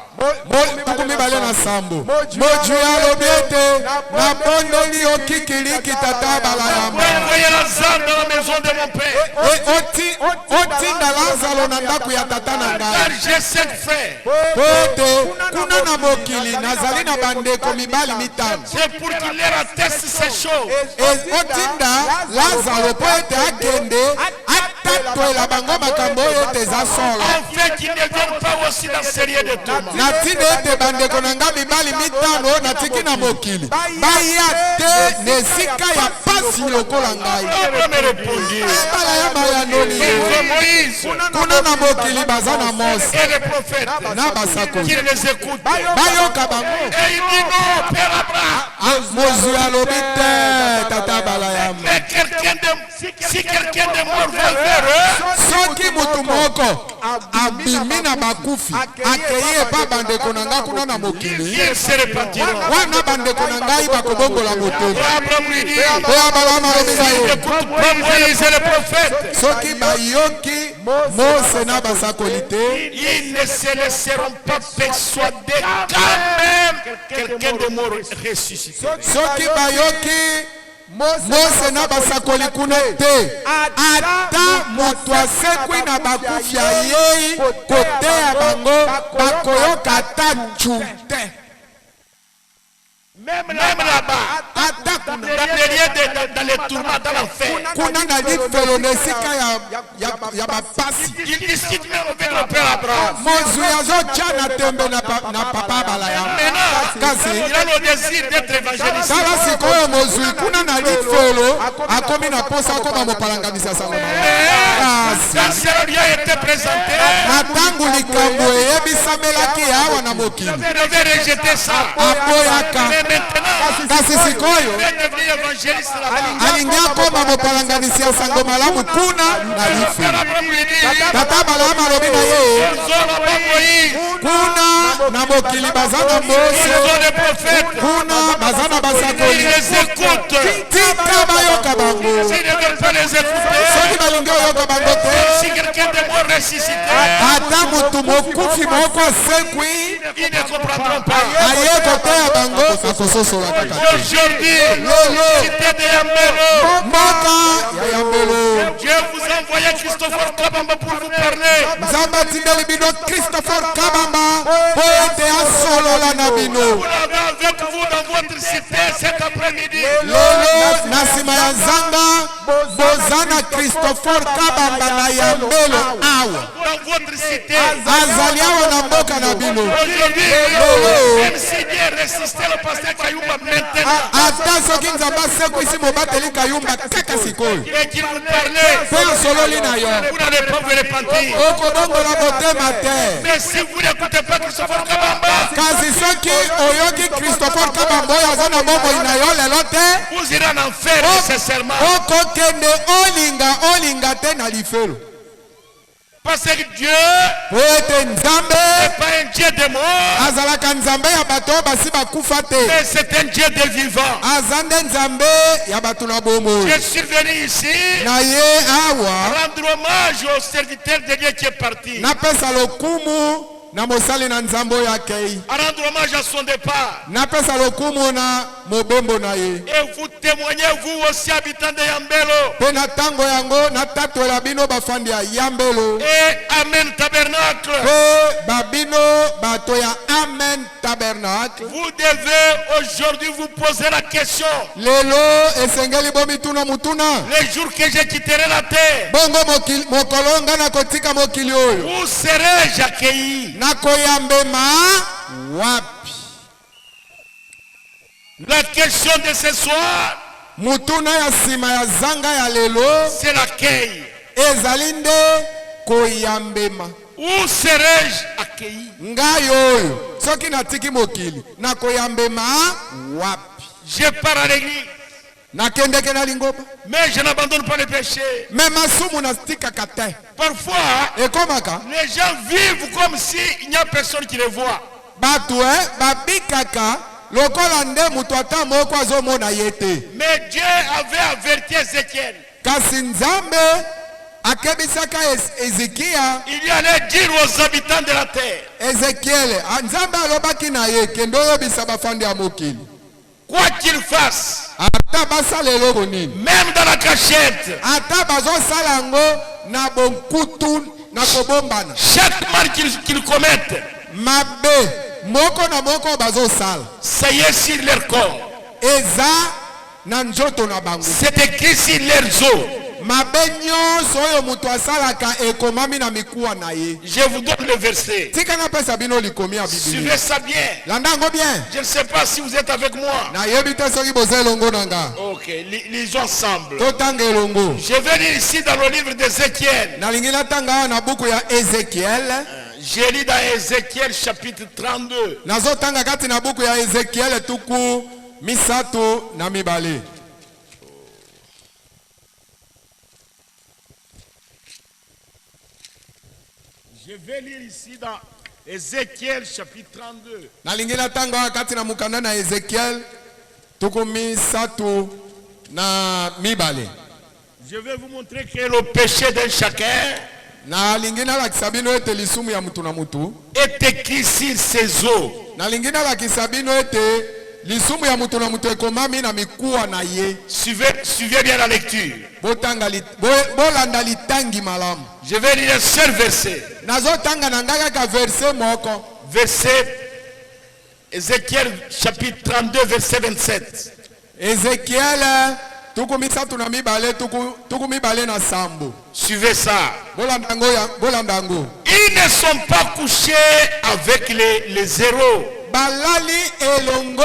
Tuku mibale na sambo moju ya lobi ete nabondeli yo kikiliki tata balayamba Envoyez Lazare dans la maison de mon père. otinda lazaro na ndako ya tata na Car ngai j'ai 5 frères. po ete kuna na mokili nazali na bandeko mibali mitano. C'est pour qu'il leur atteste ces choses. Otinda lazaro po ete akende atatwela bango makambo oyo ete eza solo Afin qu'ils ne viennent pas aussi dans série de tourments. natina ete bandeko na ngai mibali mitano oyo natiki na mokili baya te na esika ya pasi lokola ngai. Abraham répondit. balayamba ya noni C'est Moïse kuna na mokili baza na mose et les prophètes na basakoli qui les écoutent. bayoka bango. Et il dit non, Père Abraham. mozwi alobi te tata balayamba Mais si quelqu'un de mort va vers eux, soki mutu moko abimi na bakufi akei epa bandeko na ngai kuna na mokili ils se repentiront. wana bandeko na ngai bakobongola moto Et Abraham lui dit, po ya balama alobi na ye écoute pas Moïse et les prophètes. soki bayoki mose na basakoli te Ils ne se laisseront pas persuader quand même quelqu'un de mort ressuscité. soki bayoki mose na basakoli kuna te ata moto asekwi na bakufi ayei koteya bango bakoyoka ata ncu te. Même là-bas, ata kuna dans les tourments, dans l'enfer, kuna na lifelo na esika ya bapasi ils discutent même avec le Père Abraham. mozwi azotia na tembe na papa balayamba Maintenant, kasi il a le désir d'être évangéliste. tala sikoyo mozwi kuna na lifelo akomi na posa akoma mopalangamisa sango kasi Quand cela lui a été présenté, na ntango likambo eyebisamelaki awa na mokili il devait rejeter ça. aboyaka Mais maintenant, kasi sikoyo il est devenu évangéliste là-bas. alingi akoma mopalanganisi ya sango malamu kuna na Père lifelo Abraham lui dit, tata balayamba alobi na ye ils ont là-bas Moïse, kuna na mokili baza na ils mose ont des prophètes, kuna baza na ils basakoli les écoutent. tika bayoka bango S'ils ne veulent pas les écouter, soki balingi oyoka bango te si quelqu'un de mort ressuscité, ata motu mokufi moko asekwi ils ne comprendront pas. aye koteya bango akososola kaka Aujourd'hui, lelo cité de Yambero, mboka ya yambelo Dieu vous a envoyé Christopher Kabamba pour vous parler. nzambe atindeli bino christopher kabamba po ete asolola na bino Vous l'avez avec vous dans votre cité cet après-midi. lelo na nsima ya zanga boza na christopher kabamba na yambelo awa Dans votre cité. azali awa na mboka na bino Aujourd'hui, Lolo. même si Dieu résistait le pasteur Kayumba maintenant, ata soki nzambe asekwisi mobateli kayumba kaka sikoyo et qu'il vous parlait, mpe asololi na yo vous n'allez pas vous repentir. okobongola motema te Mais si vous n'écoutez pas Christopher Kabamba, kasi soki oyoki christopher kabamba oyo aza na bomoi na yo lelo te vous irez en enfer nécessairement. okokende olinga te na lifelo Parce que Dieu po ete nzambe n'est pas un Dieu de mort, azalaka nzambe ya bato oyo basi bakufa te mais c'est un Dieu de vivant. aza nde nzambe ya bato na bomoi Je suis venu ici na ye awa rendre hommage au serviteur de Dieu qui est parti, napesa lokumu na mosali na nzambe oyo akei à rendre hommage à son départ. napesa lokumu na mobembo na ye. Et vous témoignez, vous aussi habitants de Yambelo. Pe na tango yango na tatola bino bafandi ya Yambelo. Et Amen Tabernacle. Pe babino bato ya Amen Tabernacle. Vous devez aujourd'hui vous poser la question. Lelo esengeli bomituna mutuna. Les jours que je quitterai la terre, Bongo mokolonga na kotika mokili oyo. où serai-je accueilli? Na koyambema wapi? La question de ce soir, Mutuna ya sima ya zanga ya lelo c'est l'accueil. ezali nde koyambema. Où serai-je accueilli? Ngai oyo soki natiki mokili na koyambema wapi? Je pars à l'église, Nakendeke na lingoba. mais je n'abandonne pas le péché. Me masumu nastikaka te. Parfois, Ekomaka les gens vivent comme si il n'y a personne qui les voit. bato babikaka lokola nde mutu ata moko azomona ye te. Mais Dieu avait averti Ézéchiel. Kasi Nzambe akebisaka Ezekia. Il y allait dire aux habitants de la terre, Ezekiel Nzambe alobaki na ye kende oyebisa bafandi ya mokili. quoi qu'ils fassent, Ata basala eloko nini, même dans la cachette, ata bazosala yango na bonkutu na kobombana, chaque mal qu'ils commettent, mabe moko na moko bazosala ça y est sur leur corps. eza na nzoto na bango. C'est écrit sur leurs os. Mabe nyonso oyo mutu asalaka ekomami na mikuwa na ye. Je vous donne le verset. Tika napesa bino likomi ya Suivez Biblia. ça bien. Landa yango bien. Je ne sais pas si vous êtes avec moi. Nayebi te soki boza elongo na nga. Ok, lisons ensemble. Totanga elongo. Je vais lire ici dans le livre d'Ézéchiel. Nalingi natanga na buku ya Ezekiel. J'ai lu dans Ézéchiel chapitre 32. Nazotanga kati na buku ya Ezekiel tuku misato na mibale. Je vais lire ici dans Ézéchiel chapitre 32. Nalingi natanga kati na mukanda na Ezekiel tuku misato na mibale. Je vais vous montrer que le péché d'un chacun Nalingi nalakisa bino ete lisumu ya mutu na mutu. est écrit sur ses os. Nalingi nalakisa bino ete lisumu ya mutu na mutu ekomami na mikuwa na ye. Suivez bien la lecture. Bolanda litangi malamu. Je vais lire un seul verset. Nazotanga na ngai kaka verse moko. Verset Ézéchiel chapitre 32 verset 27. Ezekiel tuku misatu na mibale tuku mibale na sambo. Suivez ça. Bolanda yango. Ils ne sont pas couchés avec les héros. Balali elongo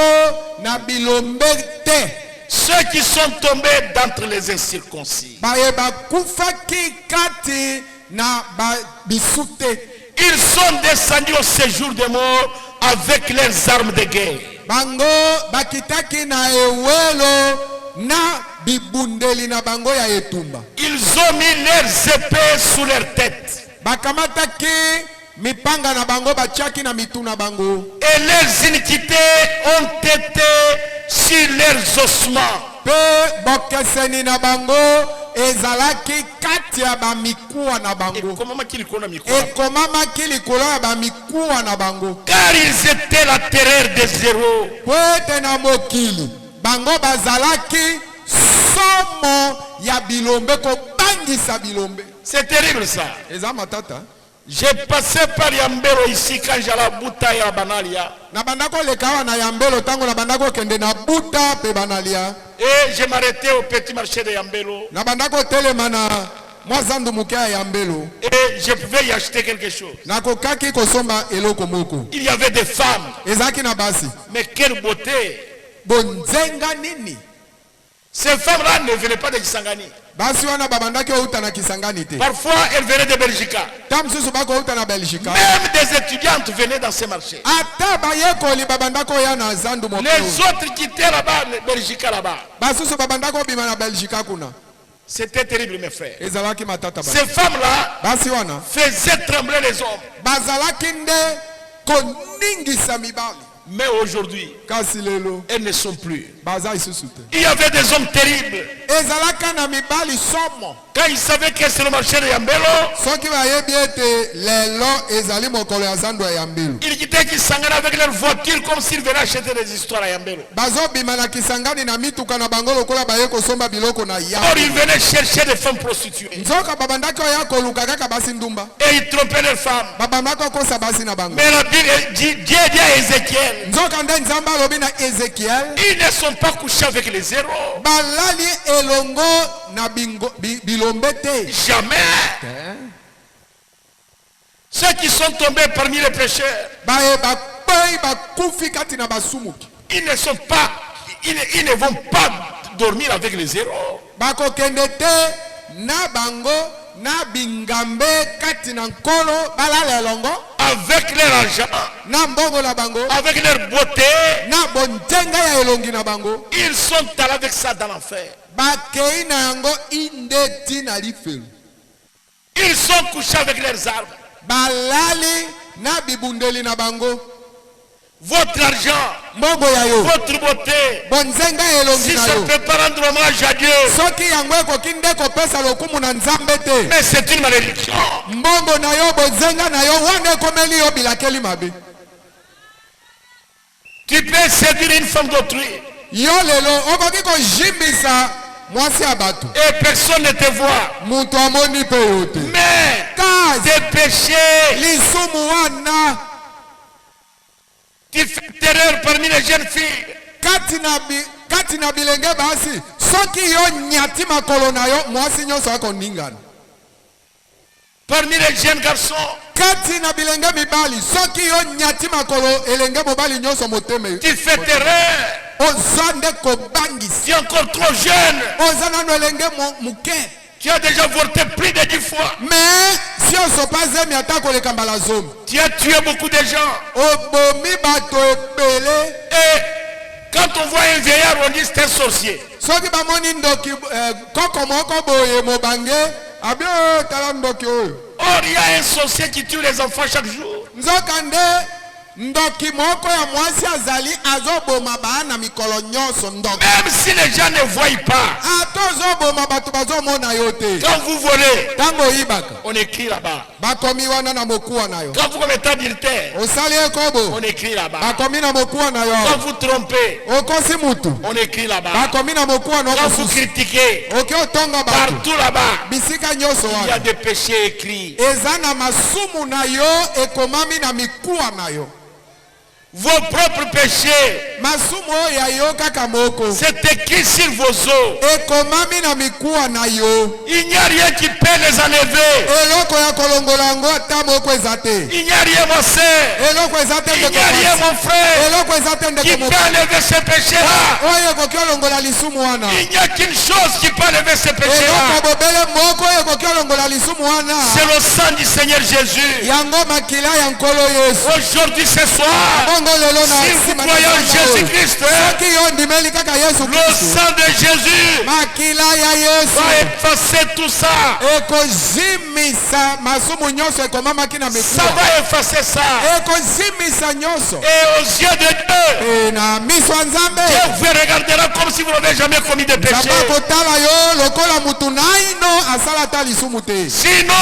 na bilombe te. Ceux qui sont tombés d'entre les incirconcis. Baye bakufaki kati na bisute. Ils sont descendus au séjour des morts avec leurs armes de guerre. Bango bakitaki na ewelo na bibundeli na bango ya etumba. Ils ont mis leurs épées sous leur tête. Bakamataki mipanga na bango bachaki na mitu na bango. Et leurs iniquités ont été sur leurs ossements. Pe bokeseni na bango ezalaki kati ya bamikuwa na bango. Ekomamaki likolo ya bamikuwa na bango. Car ils étaient la terreur des héros. Po ete na mokili bango bazalaki somo ya bilombe kobangisa bilombe. C'est terrible ça. Eza matata. J'ai passé par Yambelo ici quand j'allais à Buta et à Banalia. Na bandako lekawa na Yambelo tango na bandako kende na Buta pe Banalia. Et je m'arrêtais au petit marché de Yambelo. Na bandako telema na mwazandu muke ya Yambelo. Et je pouvais y acheter quelque chose. Na kokaki kosomba eloko moko. Il y avait des femmes. Ezaki na basi. Mais quelle beauté. Bonzenga nini. Ces femmes-là ne venaient pas de Kisangani. Basi wana babandaki outa na Kisangani te. Parfois, elles venaient de Belgique. Tam susu bako outa na Belgique. Même des étudiantes venaient dans ces marchés. Ata bayeko li babandako ya na zandu moko. Les autres qui étaient là-bas, Belgique là-bas. Basusu babandako bima na Belgique kuna. C'était terrible, mes frères. Ezalaki matata ba. Ces femmes-là Basi wana faisaient trembler les hommes. bazalaki nde koningisa mibali. Mais aujourd'hui, Kasi lelo elles ne sont plus. baza isusu te. Il y avait des hommes terribles. ezalaka na mibali somo Quand ils savaient que c'est le marché de Yambelo, soki bayebi ete lelo ezali mokolo ya zando ya yambelo ils quittaient Kisangani avec leur voiture comme s'ils venaient acheter des histoires à Yambelo. bazobima na Kisangani na mituka na bango lokola baye kosomba biloko na Or, ya ils venaient chercher des femmes prostituées. nzoka babandaki oya koluka kaka basi ndumba Et ils trompaient leurs femmes. babandaki okosa basi na bango Mais la Bible dit, Dieu dit à Ézéchiel, nzoka nde nzambe alobi na Ezekiel ils ne sont pas couchés avec les zéros. balali elongo na bilombe te Jamais. Ceux qui sont tombés parmi les pécheurs, baye bakwei bakufi kati na basumuki ils ne sont pas, ils ne vont pas dormir avec les zéros. bakokende te na bango na bingambe kati na nkolo balala elongo Avec leur argent, na mbongo na bango avec leur beauté, na bonzenga ya elongi na bango ils sont allés avec ça dans l'enfer. bakei na yango indeti na lifelo Ils sont couchés avec leurs armes. balali na bibundeli na bango Votre argent, mbongo ya yo votre beauté, bonzenga ya elongi si na ça ne yo peut pas rendre hommage à Dieu, soki yango ekoki nde kopesa lokumu na nzambe te mais c'est une malédiction. mbongo na yo bonzenga na yo wana ekomeli yo bilakeli mabe Tu peux séduire une femme d'autrui yo lelo okoki kojimbisa mwasi ya bato et personne ne te voit. moto amoni mpe yo te Mais kasi tes péchés, lisumu wana tu fais terreur parmi les jeunes filles. kati na bilenge basi soki yo nyati makolo na yo mwasi nyonso akondingana Parmi les jeunes garçons, kati na bilenge mibali soki yo nyati makolo elenge mobali nyonso moteme tu fais terreur. oza nde kobangisa Tu es encore trop jeune. oza nano elenge moke Tu as déjà avorté plus de 10 fois. mais si osopazemi ata koleka mbala zomi Tu as tué beaucoup de gens. obomi bato ebele Et quand on voit un vieillard, on dit c'est un sorcier. soki bamoni ndoki koko moko boye mobange abi tala ndoki oyo Or, il y a un sorcier qui tue les enfants chaque jour. nzoka nde ndoki moko ya mwasi azali azoboma bana mikolo nyonso ndoki Même si les gens ne voient pas, ata ozoboma bato bazomona yo te quand vous volez, ntango oyibaka on écrit là-bas. bakomi wana na mokuwa na yo Quand vous commettez adultère, osali ekobo on écrit là-bas. bakomi na mokuwa na Quand yo vous trompez, okosi mutu on écrit là-bas. bakomi na mokuwa na yo Quand vous mosusu critiquez, oki otonga bato partout là-bas, bisika nyonso il y a wana des péchés écrits. eza na masumu na yo ekomami na mikuwa na yo Vos propres péchés, masumu oyo ya yo kaka moko c'est écrit sur vos os. ekomami na mikuwa na yo Il n'y a rien qui peut les enlever. eloko ya kolongola yango ata moko eza te Il n'y a rien, ma sœur. eloko eza te Il n'y a ndeko rien, mwasi. mon frère, eloko eza te qui ndeko peut moko enlever ces péchés-là. oyo ekoki olongola lisumu wana Il n'y a qu'une chose qui peut enlever ces eloko péchés-là. bobele moko oyo ekoki olongola lisumu wana C'est le sang du Seigneur Jésus. yango makila ya nkolo yesu Aujourd'hui, ce soir, bongo lelo na si vous nsima na croyez en nzambe oyo, Jésus-Christ, soki yo ondimeli kaka yesu le kristu sang de Jésus makila ya yesu va effacer tout ça. ekozimisa masumu nyonso ekomamaki na Ça mikuwa va effacer ça. ekozimisa nyonso Et aux yeux de Dieu, e na miso ya nzambe Dieu vous regardera comme si vous n'avez jamais commis de péché. nzambe akotala yo lokola mutu naino asala ata lisumu te Sinon,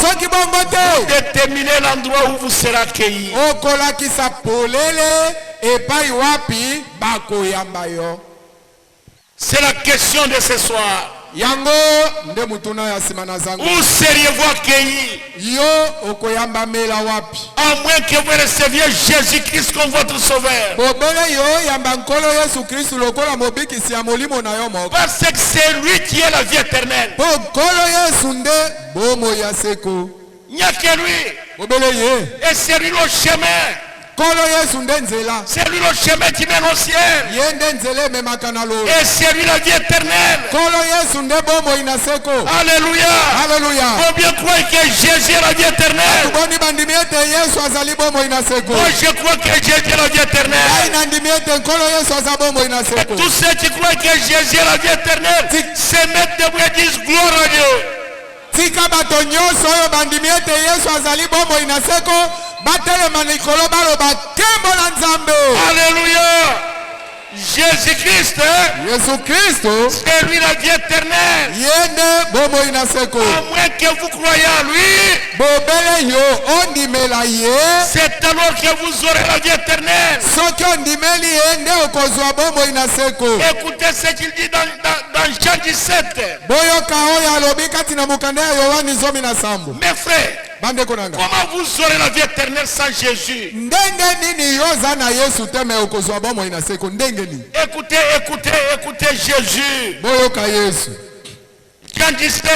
soki bongo te déterminez l'endroit où vous serez accueillis. okolakisa polele epai wapi bakoyamba yo C'est la question de ce soir. yango nde mutuna ya nsima na zango Où seriez-vous accueillis? yo okoyambamela wapi À moins que vous receviez Jésus-Christ comme votre sauveur. bobele yo yamba nkolo yesu kristu lokola mobikisi ya molimo na yo moko Parce que c'est lui qui est la vie éternelle. mpo nkolo yesu nde bomoi ya seko Il n'y a que lui. bobele ye Et c'est lui le chemin. nkolo yesu nde nzela C'est lui le chemin qui mène au ciel. ye nde nzela ememaka na loyo Et c'est lui la vie éternelle. nkolo yesu nde bomoi na seko Alléluia. haleluya Combien croient que Jésus est la vie éternelle? tuboni bandimi ete yesu azali bomoi na seko Moi, je crois que Jésus est la vie ngai éternelle. nandimi ete nkolo yesu aza bomoi na seko Tous ceux qui croient que Jésus est la vie éternelle se mettent debout et disent gloire à Dieu. tika bato nyonso oyo bandimi ete yesu azali bomoi na seko batelema likolo baloba nkembo na nzambe Alléluia. Jésus-Christ, Yesu Kristo c'est lui la vie éternelle. yende bomoi na seko. À moins que vous croyez en lui, Bobele yo ondimela ye. c'est alors que vous aurez la vie éternelle. Soki ondimeli ye nde okozwa bomoi na seko. Écoutez ce qu'il dit dans Jean 17. Boyoka oyo alobi kati na mokanda ya Yohani 17. Mes frères, Bandeko nanga. comment vous aurez la vie éternelle sans Jésus? Ndenge nini yoza na Yesu te me okozwa bomoi na seko ndenge nini? Écoutez Jésus. Boyoka Yesu. Jean 17,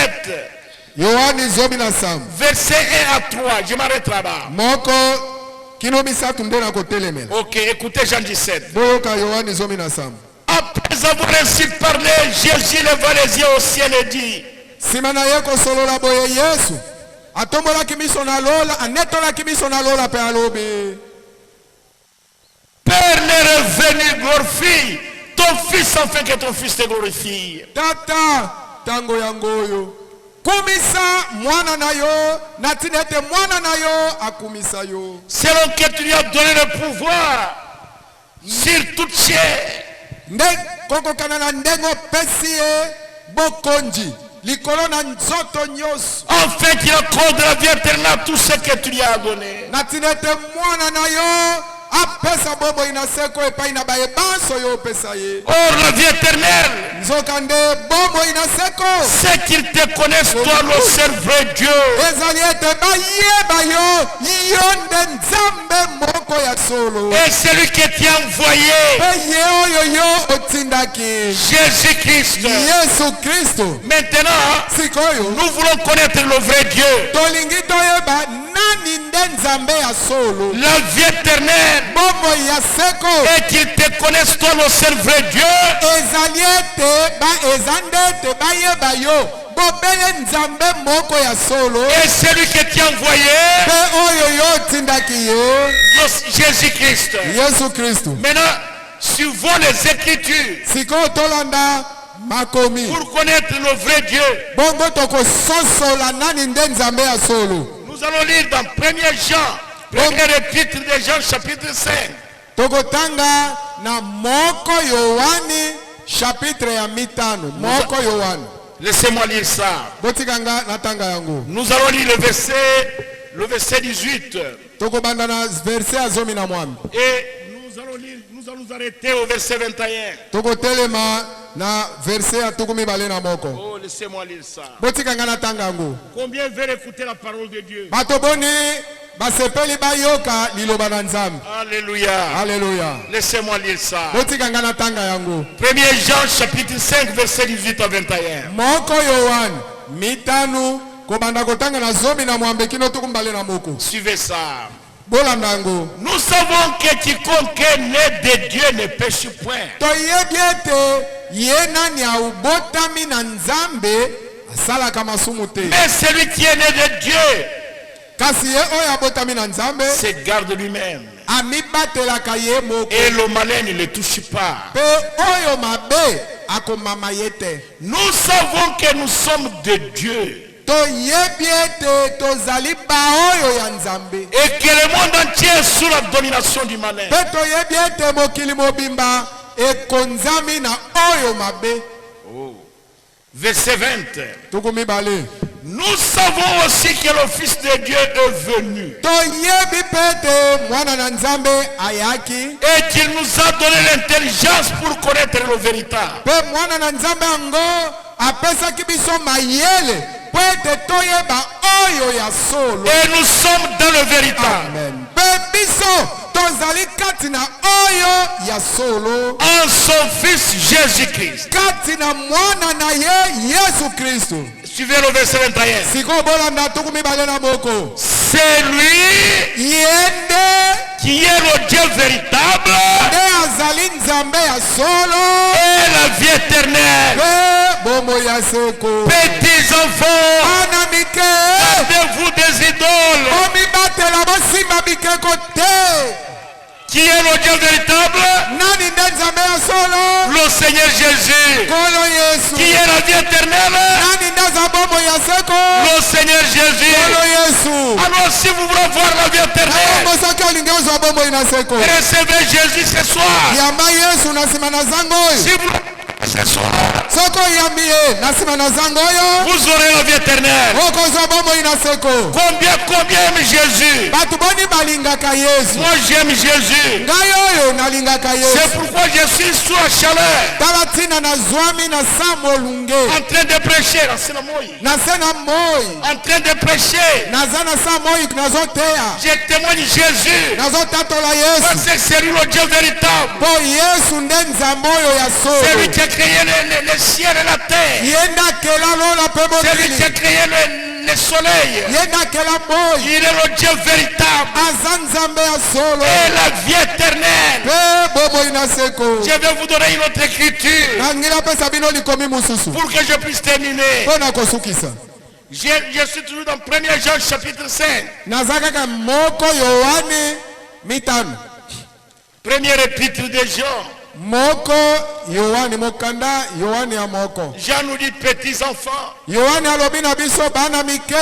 Yohani 17. verset 1 à 3. Je m'arrête là-bas. Moko kino misatu nde na kotelemela. Ok, écoutez Jean 17. Boyoka Yohani 17. Après avoir ainsi parlé, Jésus leva les yeux au ciel et dit, Sima na ye kosolola boye Yesu. Atombolaki miso na lola, anetolaki miso na lola pe alobi. Père, l'heure est venue, glorifie ton fils afin que ton fils te glorifie. Tata, tango yango oyo. Kumisa mwana na yo, natina ete mwana na yo akumisa yo. Selon que tu lui as donné le pouvoir sur toute chair. Nde koko kanana ndengo pesi ye bokonji. Likolo na nzoto nyos. Afin qu'il accorde la vie éternelle à tout ce que tu lui as donné. Natina ete mwana na yo apesa bobo inaseko epai na baye banso yo pesa ye. Or la vie éternelle, Nzokande bobo inaseko. c'est qu'il te connaisse toi le seul vrai Dieu. Ezali ete bayeba yo yonde nzambe moko ya solo. Et celui qui t'a envoyé, Pe ye oyo yo otindaki. Jésus-Christ. Yesu Kristo. Maintenant, Sikoyo. nous voulons connaître le vrai Dieu. Tolingi toyeba nani nde nzambe ya solo. La vie éternelle, Bobo ya seko. et qu'il te connaisse toi le seul vrai Dieu. Ezali ete ba ezande ete bayeba yo. Bobele nzambe moko ya solo. Et celui qui t'a envoyé, Pe oyo yo otindaki ye. Jésus-Christ. Yesu Kristo. Maintenant, suivons les Écritures Sikoyo tolanda makomi. pour connaître le vrai Dieu. Bongo tokososola nani nde nzambe ya solo. Nous allons lire dans 1er Jean, premier épître de Jean, chapitre 5. Tokotanga na moko Yohani chapitre ya mitano. Moko Yohani. Laissez-moi lire ça. Botikanga natanga yango. Nous allons lire le verset 18. Tokobanda na verset ya 18. Et nous allons nous arrêter au verset 21. Tokotelema na verset ya 22 na moko. Oh, laissez-moi lire ça. Botikanga natanga yango. Combien veulent écouter la parole de Dieu? Bato boni basepeli bayoka liloba na Nzambe. Alléluia. Alléluia. Laissez-moi lire ça. Botikanga natanga yango. 1er Jean, chapitre 5, verset 18 à 21. Moko Yohani mitano kobanda kotanga na 12 kino tukumbale na moko. Suivez ça. Bolanda yango. Nous savons que quiconque est né de Dieu ne pêche point. Toyebi ete ye nani aubotami na Nzambe asalaka masumu te. Mais celui qui est né de Dieu Kasi ye oyo abotami na Nzambe se garde lui-même. amibatelaka ye moko. Et le malin ne le touche pas. Pe oyo mabe akomama ye te. Nous savons que nous sommes de Dieu. Toyebi ete tozali baoyo ya Nzambe. Et que le monde entier est sous la domination du malin. Pe toyebi ete mokili mobimba ekonzami na oyo mabe. Verset 20. Tukumibale. Nous savons aussi que le Fils de Dieu est venu. Toyebi pete mwana na Nzambe ayaki. Et qu'il nous a donné l'intelligence pour connaître le véritable. Pe mwana na Nzambe ango apesaki biso mayele po ete toyeba oyo ya solo. Et nous sommes dans le véritable. Amen. Pe biso tozali kati na oyo ya solo. En son Fils Jésus-Christ. Kati na mwana na ye Yesu Kristo. Suivez le verset 21. Siko bolanda tukumibale na moko. C'est lui Yende qui est le Dieu véritable nde azali Nzambe ya solo. et la vie éternelle. Pe bomo ya seko. Petits enfants, Ana mike. gardez-vous des idoles. Omibatela bosimba bikeko te. Qui est le Dieu véritable? Nani nde Nzambe ya solo? Le Seigneur Jésus. Kolo Yesu. Qui est la vie éternelle? Nani nde aza bomo ya seko? Le Seigneur Jésus. Kolo Yesu. Alors si vous voulez voir la vie éternelle, bongo soki olingi ozwa bomoi na seko recevez Jésus ce soir. yamba yesu na nsima na zango oyo Si vous ce soir, soki oyambi ye na nsima na zango oyo vous aurez la vie éternelle. okozwa bomoi na seko Combien aime Jésus? bato boni balingaka yesu Moi j'aime Jésus. ngai oyo nalingaka C'est yesu pourquoi je suis sous la chaleur, tala ntina nazwami na sa molunge en train de prêcher. na se na moi En train de prêcher. naza na sa moi nazoteya Je témoigne Jésus. nazotatola yesu Parce que c'est lui le Dieu véritable. mpo yesu nde nzambe oyo ya C'est lui solo qui a créé le ciel et la terre. ye nde akela lola mpe C'est lui qui a mokili créé le soleil. ye nde akela moi Il est le Dieu véritable. aza nzambe ya solo Et la vie éternelle. mpe bomoi na seko Je vais vous donner une autre écriture nangi napesa bino likomi mosusu pour que je puisse terminer. mpo na kosukisa Je suis toujours dans 1 Jean chapitre 5. naza kaka moko yohane mitano Première épître de Jean. moko yohane mokanda yohane ya moko Jean nous dit petits enfants, yohane alobi na biso bana mike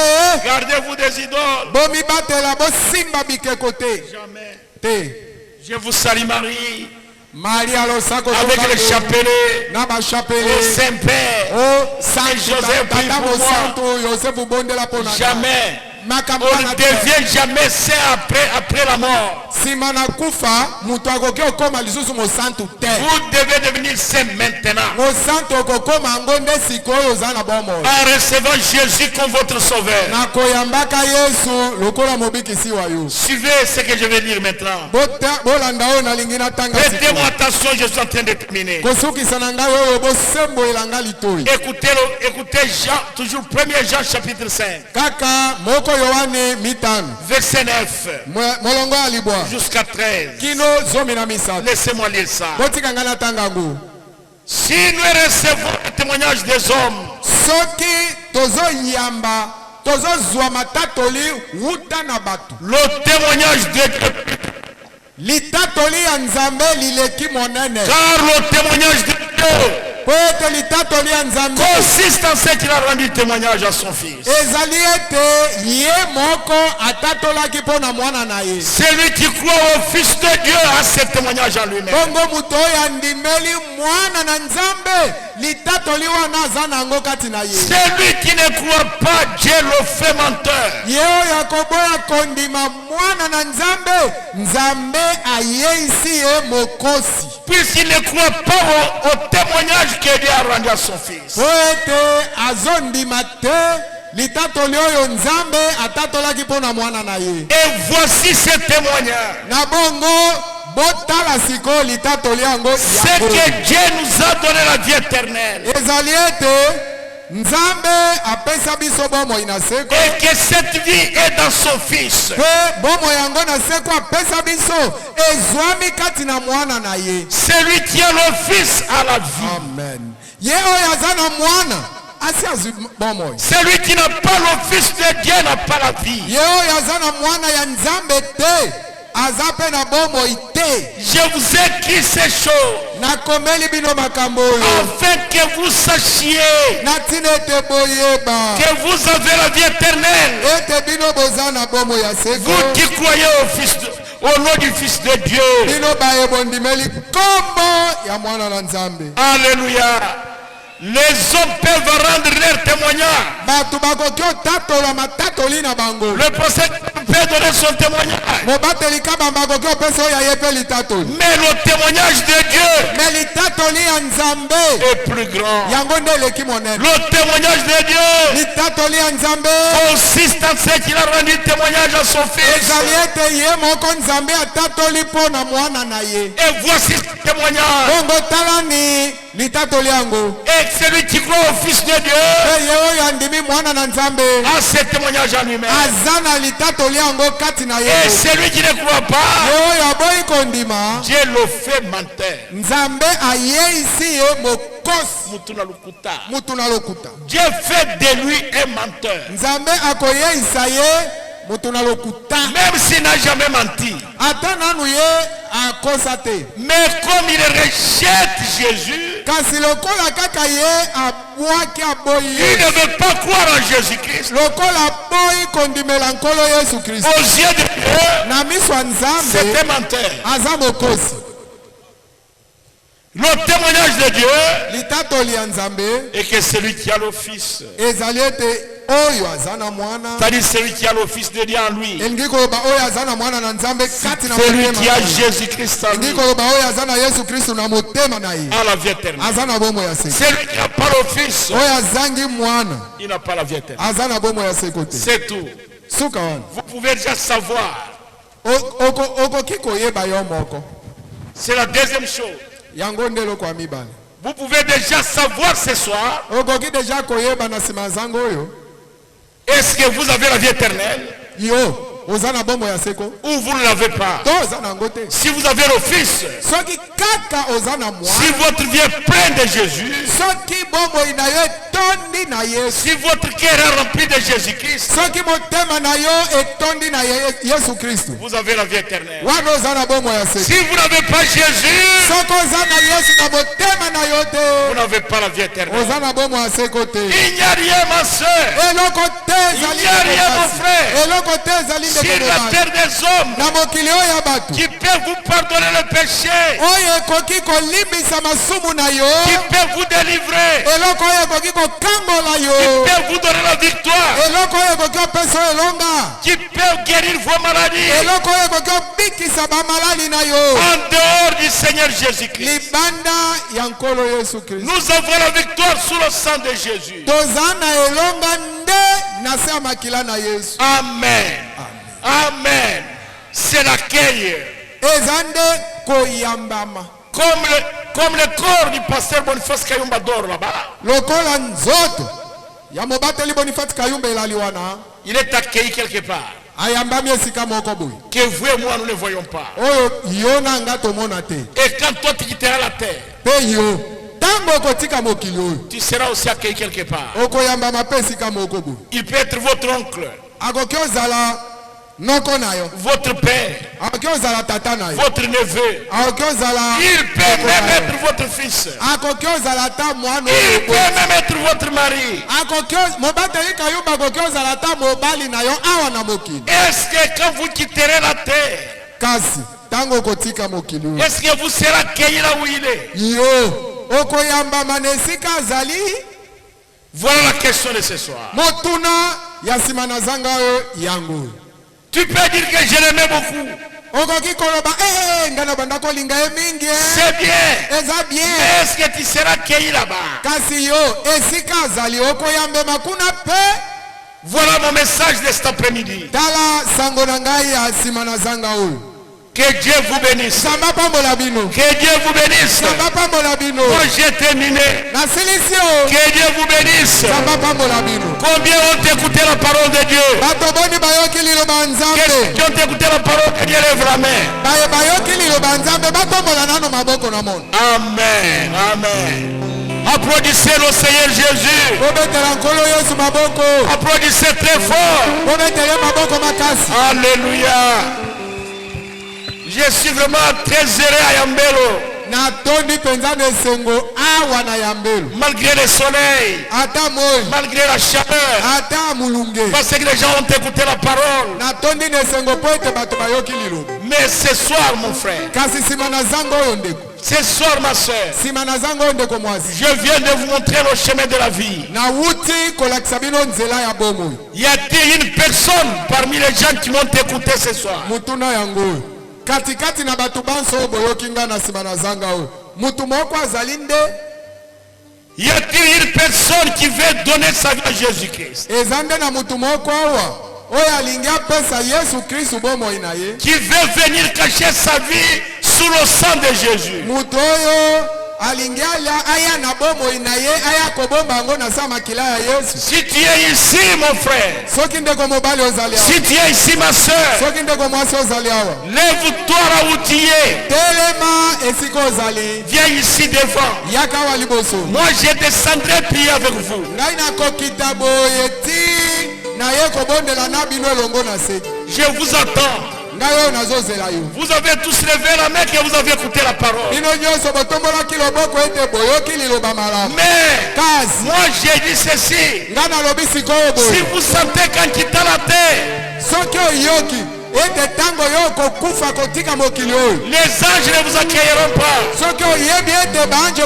gardez-vous des idoles. bomibatela bosimba bikeko te Jamais. te Je vous salue Marie mari alosako avec le chapelet na au bachapele Saint-Père. o santo Joseph prie tata pour moi. mosantu yosefu bondela mpo na Jamais. makambo On ne wana te devient jamais saint après la mort. nsima na kufa moto akoki okóma lisusu mosantu te Vous devez devenir saint maintenant. mosantu okokóma yango nde sikoyo oza na bomoi En recevant Jésus comme votre sauveur. na koyambaka yesu lokola mobikisi wa yo Suivez ce que je vais dire maintenant. bolanda oyo nalingi natanga Prêtez-moi attention, je suis en train de terminer. kosukisa na ngai oyo bosembolela nga litoi Écoutez Jean, toujours 1 Jean chapitre 5, kaka moko yohane mitano verset 9 molongo ya libwa jusqu'à 13. kino zomi na misato Laissez-moi lire ça. botika ngai natanga yango Si nous recevons le témoignage des hommes, soki tozoyamba tozozwa matatoli wuta na bato le témoignage de Dieu, litatoli ya nzambe lileki monene car le témoignage de Dieu po ete litatoli ya nzambe consiste en ce qu'il a rendu témoignage à son fils. ezali ete ye moko atatolaki mpo na mwana na ye Celui qui croit au Fils de Dieu a ce témoignage en lui-même. bongo moto oyo andimeli mwana na nzambe litatoli wana aza nango kati na ye Celui qui ne croit pas Dieu le fait menteur. ye oyo akoboya kondima mwana na nzambe nzambe ayeisi ye mokosi Puisqu'il ne croit pas au témoignage que Dieu a rendu à son fils. po ete azondima te litatoli oyo nzambe atatolaki mpo na mwana na ye Et voici ce témoignage. na bongo botala sikoyo litatoli yango C'est yango. que Dieu nous a donné la vie éternelle. ezali ete nzambe apesa biso bomoi na seko Et que cette vie est dans son fils. mpe bomoi yango na seko apesa biso ezwami kati na mwana na ye Celui qui a le fils a la vie. amen ye oyo aza na mwana asi azwi bomoi Celui qui n'a pas le fils de Dieu n'a pas la vie. ye oyo aza na mwana ya nzambe te aza mpe na bomoi te Je vous ai écrit ces choses nakomeli bino makambo oyo afin que vous sachiez na ntina ete boyeba que vous avez la vie éternelle. ete bino boza na bomoi ya seko Vous qui croyez au nom du Fils de Dieu. bino baye bondimeli nkombo ya mwana na nzambe Alléluia. Les hommes peuvent rendre leur témoignage. bato bakoki otatola matatoli na bango Le prophète peut donner son témoignage. mobateli kaba bakoki opesa oyo aye mpe litatoli Mais le témoignage de Dieu me litatoli ya nzambe est plus grand. yango nde eleki monene Le témoignage de Dieu litatoli ya nzambe consiste en ce qu'il a rendu témoignage à son fils. ezali ete ye moko nzambe atatoli mpo na mwana na ye Et voici ce témoignage. bongo talani litatoli yango Et celui qui croit au Fils de Dieu mpe ye oyo andimi mwana na nzambe a ce témoignage en lui-même. aza na litatoli yango kati na ye Et celui qui ne croit pas, ye oyo aboyi kondima Dieu le fait menteur. nzambe ayeisi ye mokosi Mutuna lukuta. mutu na lokuta Dieu fait de lui un menteur. nzambe akoyeisa ye mutu na lokuta Même s'il n'a jamais menti. ata nanu ye akosa te. Mais comme il rejette Jésus, Kasi lokola kaka ye abwaki aboyi il Yesu. ne veut pas croire en Jésus-Christ. Lokola aboyi kondimela nkolo Yesu Kristo. Aux yeux de Dieu, Na miso ya Nzambe c'est un menteur. aza mokosi. Le témoignage de Dieu Litatoli ya Nzambe est que celui qui a le Fils, ezali ete oyo aza na mwana c'est-à-dire celui qui a le Fils de Dieu en lui, elingi koloba oyo aza na mwana na Nzambe kati na celui motema qui a na ye. Jésus-Christ en lui, Elingi koloba oyo aza na Yesu Kristo na motema na ye a la vie éternelle. aza na bomo ya seko. Celui qui n'a pas le Fils, Oyo azangi mwana il n'a pas la vie éternelle. aza na bomo ya seko te. C'est tout. Suka wana Vous pouvez déjà savoir. okoki koyeba yo moko. C'est la deuxième chose. Yango nde eloko ya mibale. Vous pouvez déjà savoir ce soir, Okoki deja koyeba na nsima ya zango oyo est-ce que vous avez la vie éternelle yo oza na bomo ya seko ou vous ne l'avez pas. to oza na yango te. Si vous avez le Fils, Soki kaka oza na mwana, si votre vie est pleine de Jésus, soki bomoi na yo etondi na Yesu, si votre cœur est rempli de Jésus-Christ, soki motema na yo etondi na Yesu Kristo, vous avez la vie éternelle. wana oza na bomo ya Si seko. vous n'avez pas Jésus, Soki oza na Yesu na motema na yo vous te, n'avez pas la vie éternelle. oza na bomo ya seko te. Il n'y a rien, ma soeur, Eloko te ezali Il y a ndeko rien, mon basi. frère. Eloko te ezali sur ndeko la mobali. terre des hommes Na mokili oyo ya bato qui peut vous pardonner le péché, oyo ekoki kolimbisa masumu na yo, qui peut vous délivrer, eloko oyo ekoki kokambola qui yo, peut vous donner la victoire, eloko oyo ekoki opesa yo elonga, qui peut guérir vos maladies eloko oyo ekoki obikisa bamalali na yo, en dehors du Seigneur Jésus-Christ. libanda ya nkolo Yesu Kristo. Nous avons la victoire sous le sang de Jésus. Toza na elonga nde na se ya makila na Yesu. Amen. Amen. C'est l'accueil. Eza nde koyambama Comme le corps du pasteur Boniface Kayumba dort là-bas, lokola nzoto ya mobateli Boniface Kayumba elali wana il est accueilli quelque part. ayambami esika moko boye Que vous et moi, nous ne voyons pas. oyo yo na nga tomona te. Et quand toi tu quitteras la terre, Pe yo ntango okotika mokili oyo tu seras aussi accueilli quelque part. okoyambama mpe esika moko boye. Il peut être votre oncle, Akoki ozala noko na yo, votre père, akoki ozala tata na yo, votre neveu. akoki ozala Il peut koko na même yo, être votre fils. akoki ozala ata mwana Il oyo peut boye. même être votre mari. Akoki mobateli Kayumba akoki ozala ata mobali na yo awa na mokili. Est-ce que quand vous quitterez la terre, Kasi ntango okotika mokili oyo est-ce que vous serez accueilli là où il est? yo okoyambama na esika azali. Voilà la question de ce soir. Motuna ya nsima na zanga oyo yango Tu peux dire que je l'aimais beaucoup. okoki koloba nga na banda kolinga ye mingi C'est bien. eza bien, Mais est-ce que tu seras accueilli là-bas? kasi yo esika azali okoyambema kuna pe. Voilà mon message de cet après-midi. Tala sango na ngai ya nsima na zanga oyo. Que Dieu vous bénisse. Samba pambola bino, Que Dieu vous bénisse. samba pambola bino, Moi j'ai terminé. nasilisi yo, Que Dieu vous bénisse. samba pambola bino. Combien ont écouté la parole de Dieu? Bato boni bayoki liloba ya Qu'est-ce Nzambe, qui ont écouté la parole de Dieu? Lève la main. bayoki liloba ya Nzambe batombola nano maboko na mono. Amen. Amen. Applaudissez le Seigneur Jésus. Bobetela nkolo Yesu maboko, Applaudissez très fort. bobetele maboko makasi. Alléluia. Je suis vraiment très heureux à Yambelo. Natondi penza na esengo awa na Yambelo, Malgré le soleil, ata moi, malgré la chaleur. ata mulunge. Parce que les gens ont écouté la parole. Natondi na esengo po ete bato bayoki liloba. Mais ce soir, mon frère, Kasi nsima na zanga oyo ndeko, ce soir, ma soeur, nsima na zanga oyo ndeko mwasi, je viens de vous montrer le chemin de la vie. nawuti kolakisa bino nzela ya bomoi. Y a-t-il une personne parmi les gens qui m'ont écouté ce soir? Mutuna yango oyo katikati na bato banso oyo boyoki nga na nsima na zanga oyo, mutu moko azali nde Y a-t-il une personne qui veut donner sa vie à Jésus-Christ? eza nde na mutu moko awa oyo alingi apesa Yesu Kristu bomoi na ye, Qui veut venir cacher sa vie sous le sang de Jésus? mutu oyo alingi aya na bomoi na ye aya kobomba yango na sa makila ya Yesu. Si tu es ici, mon frère, Soki ndeko mobali ozali awa, si tu es ici, ma soeur, soki ndeko mwasi ozali awa, lève-toi là où tu es. telema esika ozali, Viens ici devant. yaka awa liboso. Moi, je descendrai prier avec vous. Ngai nakokita boye ti na ye kobondela na bino elongo na se. Je vous attends. ngai oyo nazozela yo. Vous avez tous levé la main que vous avez écouté la parole. Bino nyonso botombolaki loboko ete boyoki liloba malamu. Mais Kasi moi j'ai dit ceci. ngai nalobi sikoyo Si boye. vous sentez qu'en quittant la terre, Soki oyoki ete ntango yo kokufa kotika mokili oyo. les anges ne vous accueilleront pas. Soki oyebi ete banjo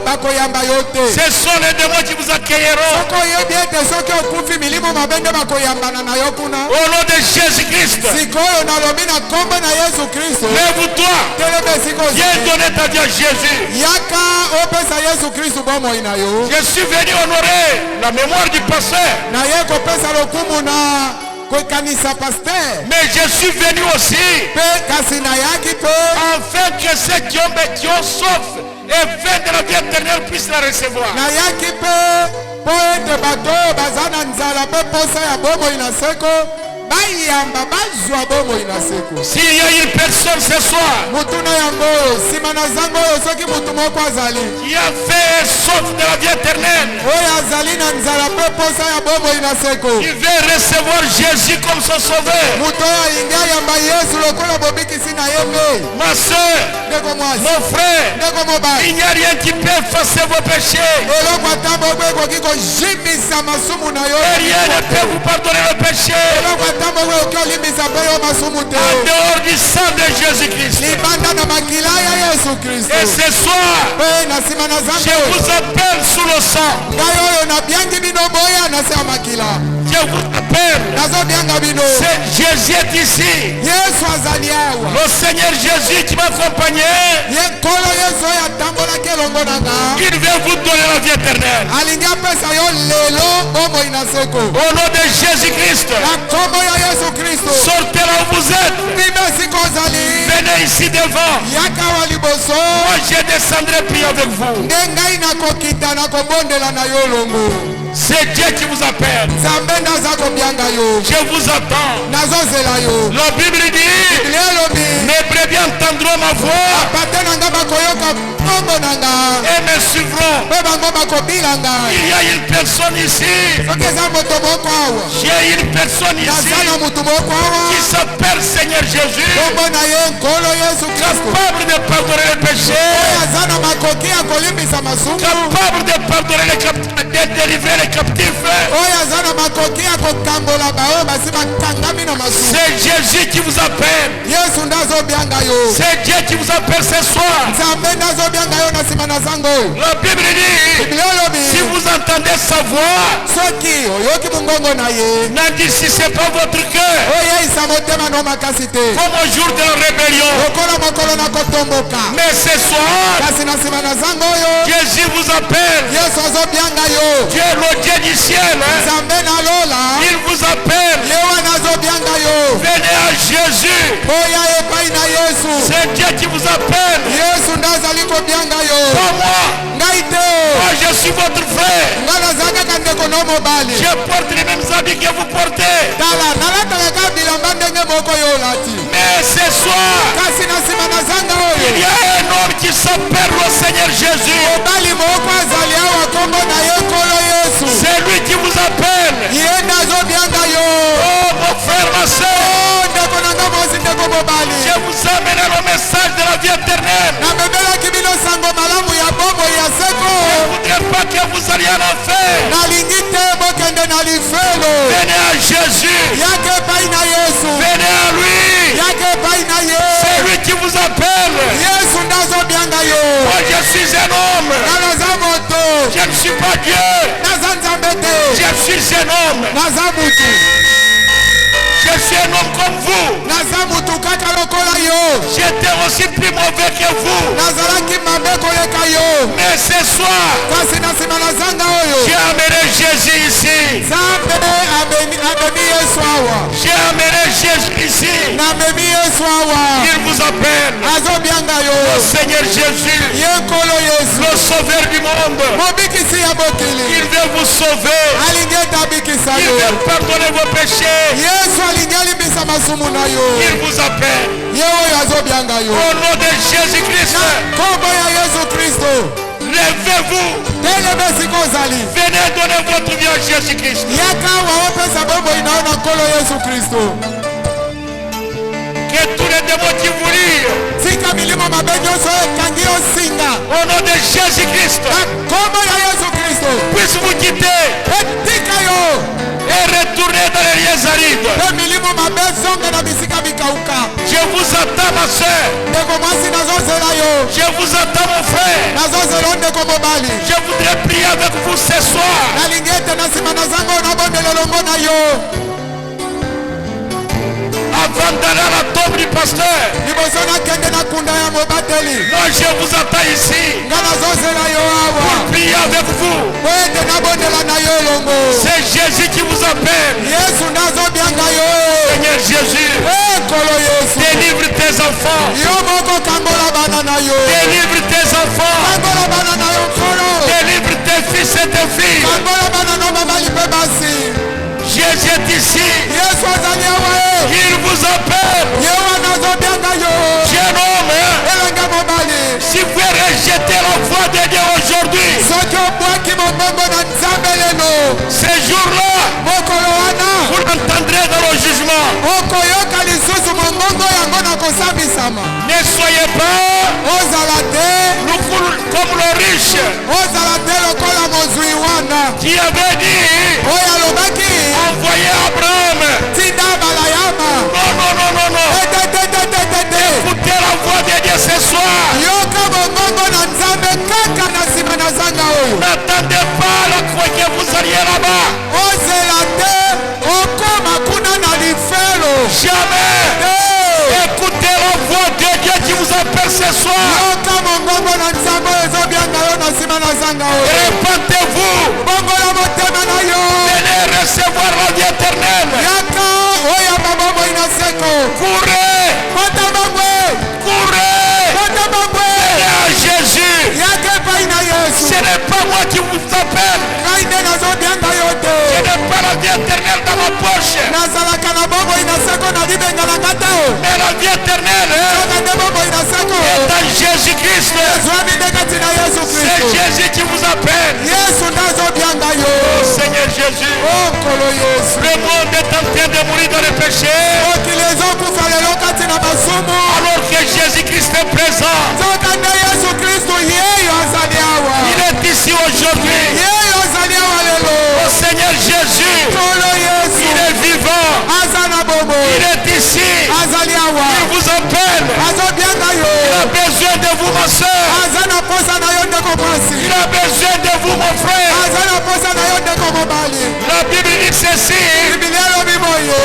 bakoyamba yo te. Ce sont les démons qui vous accueilleront. Soki oyebi ete soki okufi milimo mabe nde bakoyambana na yo kuna. Au nom de Jésus-Christ, Sikoyo nalobi na kombo na Yesu Kristo. lève-toi. Teleme sikoyo. Viens donner ta vie à Jésus. Yaka opesa Yesu Kristo bomoi na yo. Je suis venu honorer la mémoire du pasteur. Na ye kopesa lokumu na kokanisa pasteur. Mais je suis venu aussi Pe kasi na yaki pe. afin que ceux qui ont sauf et fait de la vie éternelle puissent la recevoir. Na yaki pe po ete bato baza na nzala pe posa ya bomoi na seko bayamba bazwa bomoi na seko. S'il y a une personne ce soir Mutu na yango oyo nsima na zango oyo soki mutu moko azali qui a fait sauf de la vie éternelle, oyo azali na nzala pe posa ya bomoi na seko, il veut recevoir Jésus comme son sauveur. mutu oyo alingi ayamba Yesu lokola bobikisi na ye mpe. Ma soeur, Ndeko mwasi, mon frère, ndeko mobali, il n'y a rien qui peut effacer vos péchés. eloko ata moko ekoki kozimisa masumu na yo. Et rien ne peut vous pardonner le péché eloko ata moko ekoki olimbisa mpe yo masumu te. en dehors du sang de Jésus-Christ. libanda na makila ya Yesu Kristo. Et ce soir, mpe na nsima na je zango oyo vous appelle sous le sang. ngai oyo nabyangi bino boya na se ya makila. Je vous appelle. nazobyanga bino. C'est Jésus est ici. Yesu azali awa. Le Seigneur Jésus qui m'accompagnait, ye nkolo Yesu oyo atambolaki elongo na nga. il veut vous donner la vie éternelle. alingi apesa yo lelo bomoi na seko. Au nom de Jésus-Christ, na nkombo ya Yesu Kristo. sortez là où vous êtes. bino esika ozali. Venez ici devant. yaka wa liboso. Moi, je descendrai prier avec vous. nde ngai nakokita na kobondela na yo elongo. C'est Dieu qui vous appelle. nzambe naza kobyanga yo. Je vous attends. nazozela yo. La Bible dit, biblia elobi mes brebis entendront ma voix bapate na nga bakoyoka nkombo na nga et me suivront. mpe bango bakobila nga. Il y a une personne ici. soki eza moto moko awa J'ai une personne ici naza na motu moko qui awa s'appelle Seigneur Jésus, nkombo na ye nkolo Yesu Kristo capable de pardonner les péchés, oyo aza na makoki ya kolimbisa masumu, capable de pardonner les captifs, de délivrer les captifs. oyo aza na makoki ya kokambola baoyo basi bakangami na masumu. C'est Jésus qui vous appelle. Yesu nde azobyanga yo. C'est Dieu qui vous appelle ce soir. nzambe nde azobyanga yo na nsima na zango oyo. La Bible dit, biblia elobi si vous entendez sa voix, soki oyoki mongongo na ye n'endurcissez pas votre cœur oyeisa motema no makasi te comme au jour de la rébellion. lokola mokolo na kotomboka. Mais ce soir, kasi na nsima na zango oyo Jésus vous appelle. Yesu azobyanga yo. Dieu, le Dieu du ciel, nzambe nalola il vous appelle. ye wana azobyanga yo. Venez à Jésus. oya epai na Yesu. C'est Dieu qui vous appelle. Yesu nde azali kobyanga yo. Pas moi. ngai te Moi, je suis votre frère. nga naza kaka ndeko no mobali. Je porte les mêmes habits que vous portez. tala nalataka kaka bilamba ndenge moko yo olati. Mais ce soir, kasi na nsima na zanga il y oyo a un homme qui s'appelle le Seigneur Jésus. mobali moko azali awa nkombo na ye nkolo Yesu. C'est lui qui vous appelle. ye nde azobyanga yo. Oh, mon frère, ma soeur, o ndeko na nga mosi ndeko mobali. je vous amène le message de la vie éternelle. namebelaki bino sango malamu ya bomoi ya seko. Je ne voudrais pas que vous alliez en enfer. nalingi te bokende na lifelo. Venez à Jésus. yaka epai na Yesu. Venez à lui. yaka epai na ye. C'est lui qui vous appelle. Yesu nde azobyanga yo. Moi, je suis un homme. nga naza moto. Je ne suis pas Dieu. naza nzambe te. Je suis un homme. naza mutu. Je suis un homme comme vous. naza mutu kaka lokola yo. J'étais aussi plus mauvais que vous. nazalaki mabe koleka yo. Mais ce soir, kasi na nsima na zanga j'ai oyo amené Jésus ici. nzambe amemi Yesu awa. J'ai amené Jésus ici. namemi Yesu awa. Il vous appelle. azobyanga yo. Le Seigneur Jésus, ye nkolo Yesu le sauveur du monde. mobikisi ya mokili. Il veut vous sauver. alingi ete abikisa Il yo. veut pardonner vos péchés. Yesu alingi alimbisa masumu na yo. Il vous appelle. ye oyo azobyanga yo. Au nom de Jésus-Christ, nkombo ya Yesu Kristo. levez-vous. teleme sika ozali. Venez donner votre vie à Jésus-Christ. yaka awa opesa bomoi na yo na nkolo Yesu Kristo. Que tous les démons qui vous lient, tika milimo mabe nyonso ekangi osinga au nom de Jésus-Christ, na kombo ya Yesu Kristo puisse vous quitter etika yo et retourner dans les lieux arides. mpe milimo mabe zonga na bisika bikauka. Je vous attends, ma soeur. ndeko mwasi nazozela yo, Je vous attends, mon frère. nazozela yo ndeko mobali. Je voudrais prier avec vous ce soir. nalingi ete na nsima na zango nabondela elongo na yo Avant d'aller à la tombe du pasteur. liboso nakende na kunda ya mobateli. Moi, je vous attends ici. nga nazozela yo awa Priez avec vous. po ete nabondela na yo elongo. C'est Jésus qui vous appelle. yesu ndazobianga yo. Seigneur Jésus, ekolo yesu délivre tes enfants. yo moko kangola bana na yo. Délivre tes enfants. kangola bana na yo nkolo. Délivre tes fils et tes filles. kangola bana na mobali mpe basi. Jésus est ici. yesu azali awa ye. Il vous appelle. ye wana azobianga yo. Jeune homme, elenge mobali. si vous rejetez la voix de Dieu aujourd'hui, soki obwaki mombongo na nzambe lelo, ce jour-là, mokolo wana vous l'entendrez dans le jugement. okoyoka lisusu mombongo yango na kosambisama. Ne soyez pas ozala te comme le riche ozala te lokola mozwi wana qui avait dit, oyo alobaki envoyez Abraham. tinda balayama. Non, non, non, non, non. Tetetetetete. Écoutez la voix de Dieu ce soir. yoka mombongo na nzambe kaka na nsima na zanga oyo. N'attendez pas la croix que vous alliez là-bas. ozela te okoma kuna na lifelo. Jamais. Écoutez la voix de Dieu qui vous appelle ce soir. yoka mombongo na nzambe oyo ezobianga yo na nsima na zanga oyo. Répentez-vous. bongola motema na yo. Venez recevoir la vie éternelle. yaka oyo mabombo ina seko. Courez. kota bangwe. Courez. kota bangwe. Venez à Jésus. yaka epai na yesu. Ce n'est pas moi qui vous appelle. ngai nde nazobianga yo Je te. n'ai pas la vie éternelle dans ma poche. nazalaka na bongo ina seko na libenga na ngata o. Mais la vie éternelle soka nde bongo ina seko. est dans Jésus-Christ. ezwami nde kati na yesu C'est kristo. Jésus qui vous appelle. yesu nde azobianga yo. Seigneur Jésus, okolo yesu. le monde est en train de mourir dans le péché. mokili ezokufa lelo kati na masumu. Alors que Jésus-Christ est présent. soka nde yesu kristo yeyo azali awa. Il est ici aujourd'hui. yeyo azali awa lelo. Oh Seigneur Jésus, kolo yesu il est vivant. aza na bomo. Il est ici. azali awa. Il vous appelle. azobianga yo. Il a besoin de vous, ma soeur. aza na posa na yo ndeko mwasi. Il a besoin de vous, mon frère. aza na posa na yo ndeko mobali. La Bible dit ceci. bibilia elobi boye.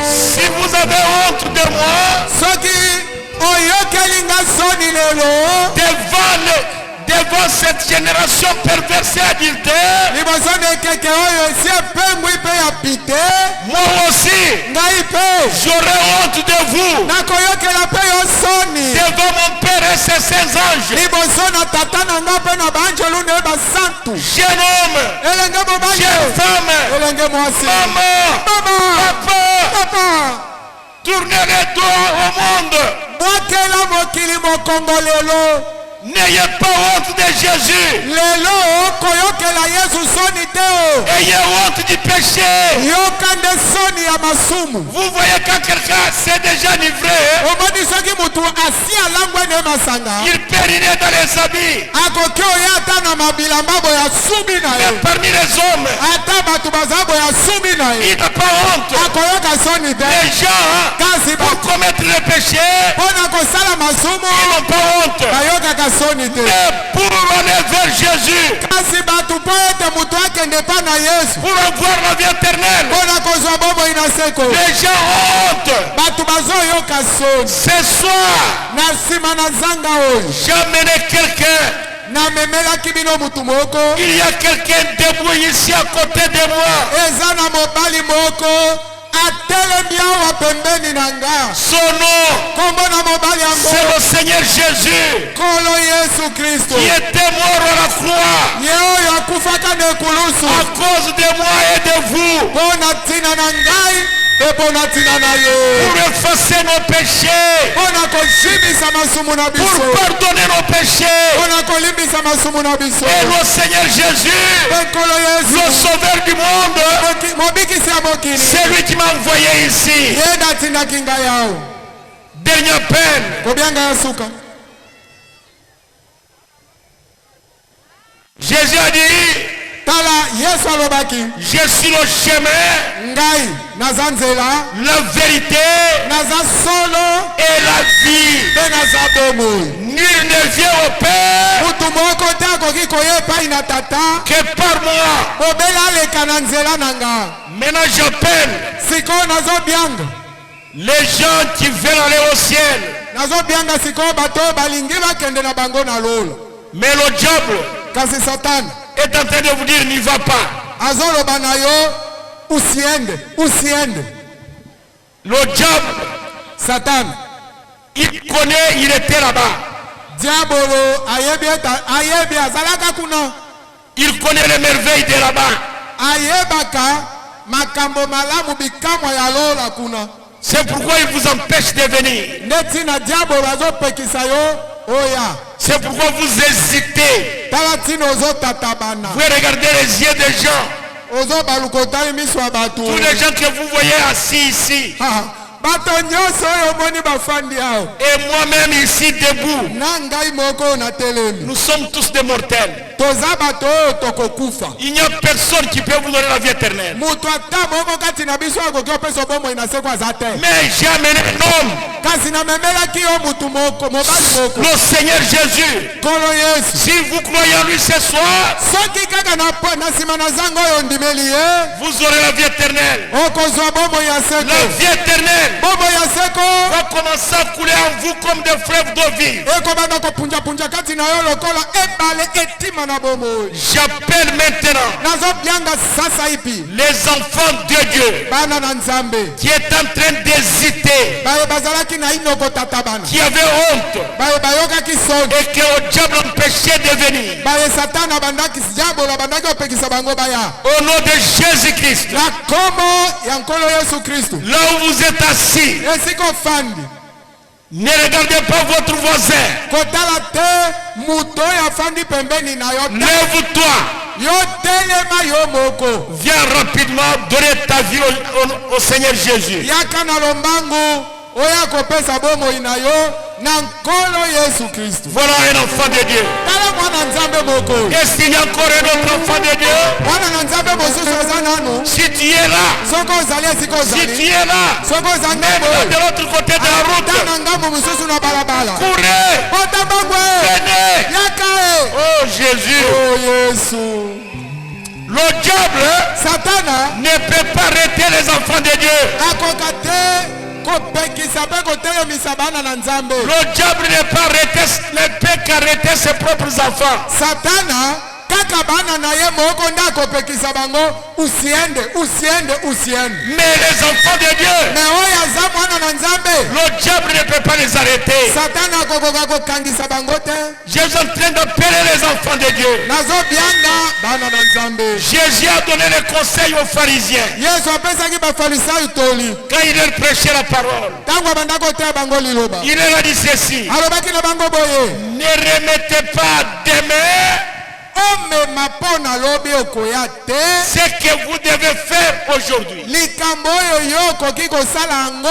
Si vous avez honte de moi, soki oyokeli nga soni lelo devant cette génération perverse et adultère, liboso na ekeke oyo esi epengwi mpe ya pite, moi aussi, ngai mpe j'aurai honte de vous nakoyokela mpe yo soni devant mon Père et ses saints anges. liboso na tata na nga mpe na baanjelu na ye basantu. Jeune homme, elenge mobali, jeune femme, elenge mwasi, maman, mama, papa, tournez les doigts au monde. bwakela mokili mokongo lelo. N'ayez pas honte de Jésus. lelo okoyokela yesu soni te o. Ayez honte du péché. yoka nde soni ya masumu. Vous voyez quand quelqu'un s'est déjà livré, omoni soki mutu asi alangwe ne masanga il périnait dans les habits. akoki oya ata na mabilamba boye asumi na Mais ye. parmi les hommes, ata bato baza boye asumi na ye. il n'a pas honte. akoyoka soni te. Les gens, kasi pour commettre le péché, mpo na kosala ils masumu n'ont pas honte. bayokaka soni te. Mais pour aller vers Jésus, kasi bato mpo ete mutu akende mpa na yesu pour avoir la vie éternelle, mpo na kozwa bomoi na seko, les gens ont honte. bato bazoyoka soni. Ce soir, na nsima na zanga oyo j'ai amené quelqu'un. namemelaki bino mutu moko. Il y a quelqu'un debout ici à côté de moi. eza na mobali moko atelemi awa pembeni na nga. Son nom, kombo na mobali c'est yango le Seigneur Jésus kolo yesu kristo, qui était mort à la croix ye oyo akufaka na ekulusu à cause de moi et de vous mpo na ntina na ngai mpe mpo na ntina na yo, pour effacer nos péchés, mpo na koshimisa masumu na pour biso, pardonner nos péchés. mpo na kolimbisa bongisa masumu na biso. Et le Seigneur Jésus, Ekolo le Yesu. sauveur du monde, Mobikisi ya mokili. c'est lui qui m'a envoyé ici. Yeda atindaki ngai yao. Dernière peine. Kobianga ya suka. Jésus a dit, Tala Yesu alobaki. je suis le chemin, Ngai naza nzela. la vérité Naza solo. et la vie. Mpe naza bomoi. Nul ne vient au Père Mutu moko te akoki koya epai na tata. que par moi. Obela aleka na nzela na nga. Maintenant j'appelle Sikoyo nazobianga. les gens qui veulent aller au ciel. Nazobianga sikoyo bato oyo balingi bakende na bango na lolo. Mais le diable Kasi Satani est en train de vous dire, n'y va pas. azoloba na yo usiende, usiende. Le diable, Satani il connaît, il était là-bas. diabolo ayebi azalaka kuna. Il connaît les merveilles de là-bas. Ayebaka makambo malamu bikamwa ya lola kuna. C'est pourquoi il vous empêche de venir. Neti na diabolo azopekisa yo oya. C'est pourquoi vous hésitez. Tala tina ozotatabana. Vous regardez les yeux des gens. Ozobalukotali miso ya bato. Tous les gens que vous voyez assis ici. Bato nyonso oyo omoni bafandi awo. Et moi-même ici debout. Na ngai moko na telemi. Nous sommes tous des mortels. Toza bato oyo tokokufa. Il n'y a personne qui peut vous donner la vie éternelle. Mutu ata moko kati na biso akoki opesa bomoi na seko aza te. Mais j'ai amené un homme, Kasi namemelaki yo mutu moko mobali moko. le Seigneur Jésus. Nkolo Yesu. Si vous croyez en lui ce soir, Soki kaka na nsima na zanga oyo ondimeli ye. vous aurez la vie éternelle. Okozwa bomoi ya La seko. vie éternelle Bomoi ya seko. va commencer à couler en vous comme des fleuves d'eau vive. Ekobanda kopunjapunja kati na yo lokola ebale etima na bomoi. J'appelle maintenant Nazobianga sasa ipi. les enfants de Dieu Bana na Nzambe. qui est en train d'hésiter, Baye bazalaki na inoko tatabana. qui avaient honte Baye bayokaki soni. et que le diable empêchait de venir. Baye satana bandaki diabolo bandaki opekisa bango baya. Au nom de Jésus-Christ, Na kombo ya nkolo Yesu Kristo. là où vous êtes assis, Esiko fandi. ne regardez pas votre voisin. Kotala te muto ya fandi pembeni na yo te. Lève-toi, Yo telema yo moko. viens rapidement donner ta vie au Seigneur Jésus. Yaka na lombangu oya kopesa bomoi na yo na nkolo Yesu Kristo. Voilà un enfant de Dieu. Tala mwana Nzambe moko. Est-ce qu'il y a encore un autre enfant de Dieu? Mwana na Nzambe mosusu aza nanu. Si tu es là, Soko ozali esika si tu ozali. es là, Soko oza même ngambo. de l'autre côté de la route, Tana ngambo mosusu na balabala. courez, Otabangwe. venez. Yaka e. Oh Jésus, Oh Yesu. le diable Satana ne peut pas arrêter les enfants de Dieu. akoka te kopekisa mpe kotelemisa bana na Nzambe. Le diable ne peut qu'arrêter ses propres enfants. Satana kaka bana na ye moko nde akopekisa bango usiende, usiende, usiende. Mais les enfants de Dieu, Me oyo aza mwana na Nzambe. le diable ne peut pas les arrêter. Satana akokoka kokangisa bango te. Je suis en train d'appeler les enfants de Dieu. Nazobianga bana na Nzambe. Jésus a donné le conseil aux pharisiens Yesu apesaki bafarisayo toli. quand il leur prêchait la parole. Ntango abanda koteya bango liloba. Il leur a dit ceci: Alobaki na bango boye. ne remettez pas demain Omema mpo na lobi okoya te. ce que vous devez faire aujourd'hui. Likambo oyo yo okoki kosala yango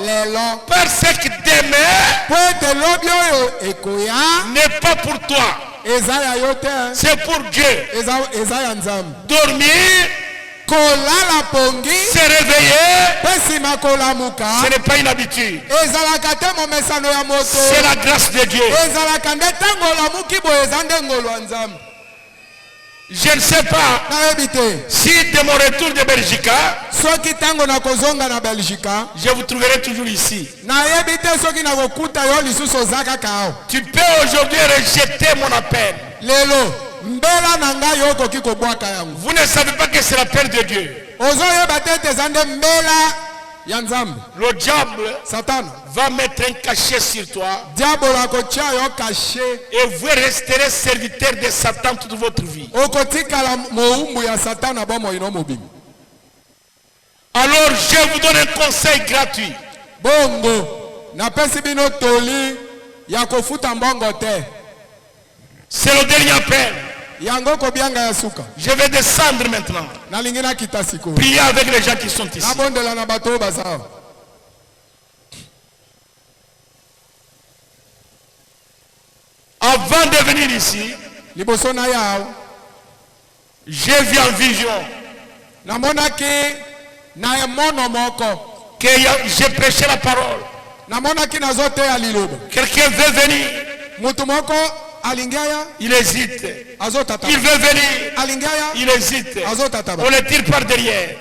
lelo. Parce que demain Po ete lobi oyo ekoya n'est pas pour toi, eza ya yo te. c'est pour Dieu. Eza ya Nzambe. Dormir, Kolala pongi se réveiller, mpe nsima kolamuka ce n'est pas une habitude. ezalaka te momesano ya moto. C'est la grâce de Dieu. Ezalaka nde ntango olamuki boye eza nde ngolo ya Nzambe. Je ne sais pas Nayebi te si de mon retour de Belgique, soki ntango nakozonga na Belgique je vous trouverai toujours ici. nayebi te soki nakokuta yo lisusu oza kaka awa. Tu peux aujourd'hui rejeter mon appel. Lelo mbela na ngai yo okoki kobwaka yango. Vous ne savez pas que c'est l'appel de Dieu. Ozoyeba te ete eza nde mbela ya Nzambe. Le diable Satana va mettre un cachet sur toi diabolo akotia yo kashe. et vous resterez serviteur de Satan toute votre vie. Okotikala mowumbu ya Satana bomoi no mobimi. Alors je vous donne un conseil gratuit. Bongo napesi bino toli ya kofuta mbongo te. C'est le dernier appel. yango kobianga ya suka Je vais descendre maintenant. nalingi nakita sikoyo Prier avec les gens qui sont ici. nabondela na bato oyo baza awa. Avant de venir ici, liboso na ye awa j'ai vu en vision namonaki na emono moko que j'ai prêché la parole. namonaki nazoteya liloba Quelqu'un veut venir, mutu moko alingi aya il hésite. azotata Il veut venir, alingi aya il hésite. azotata On le tire par derrière.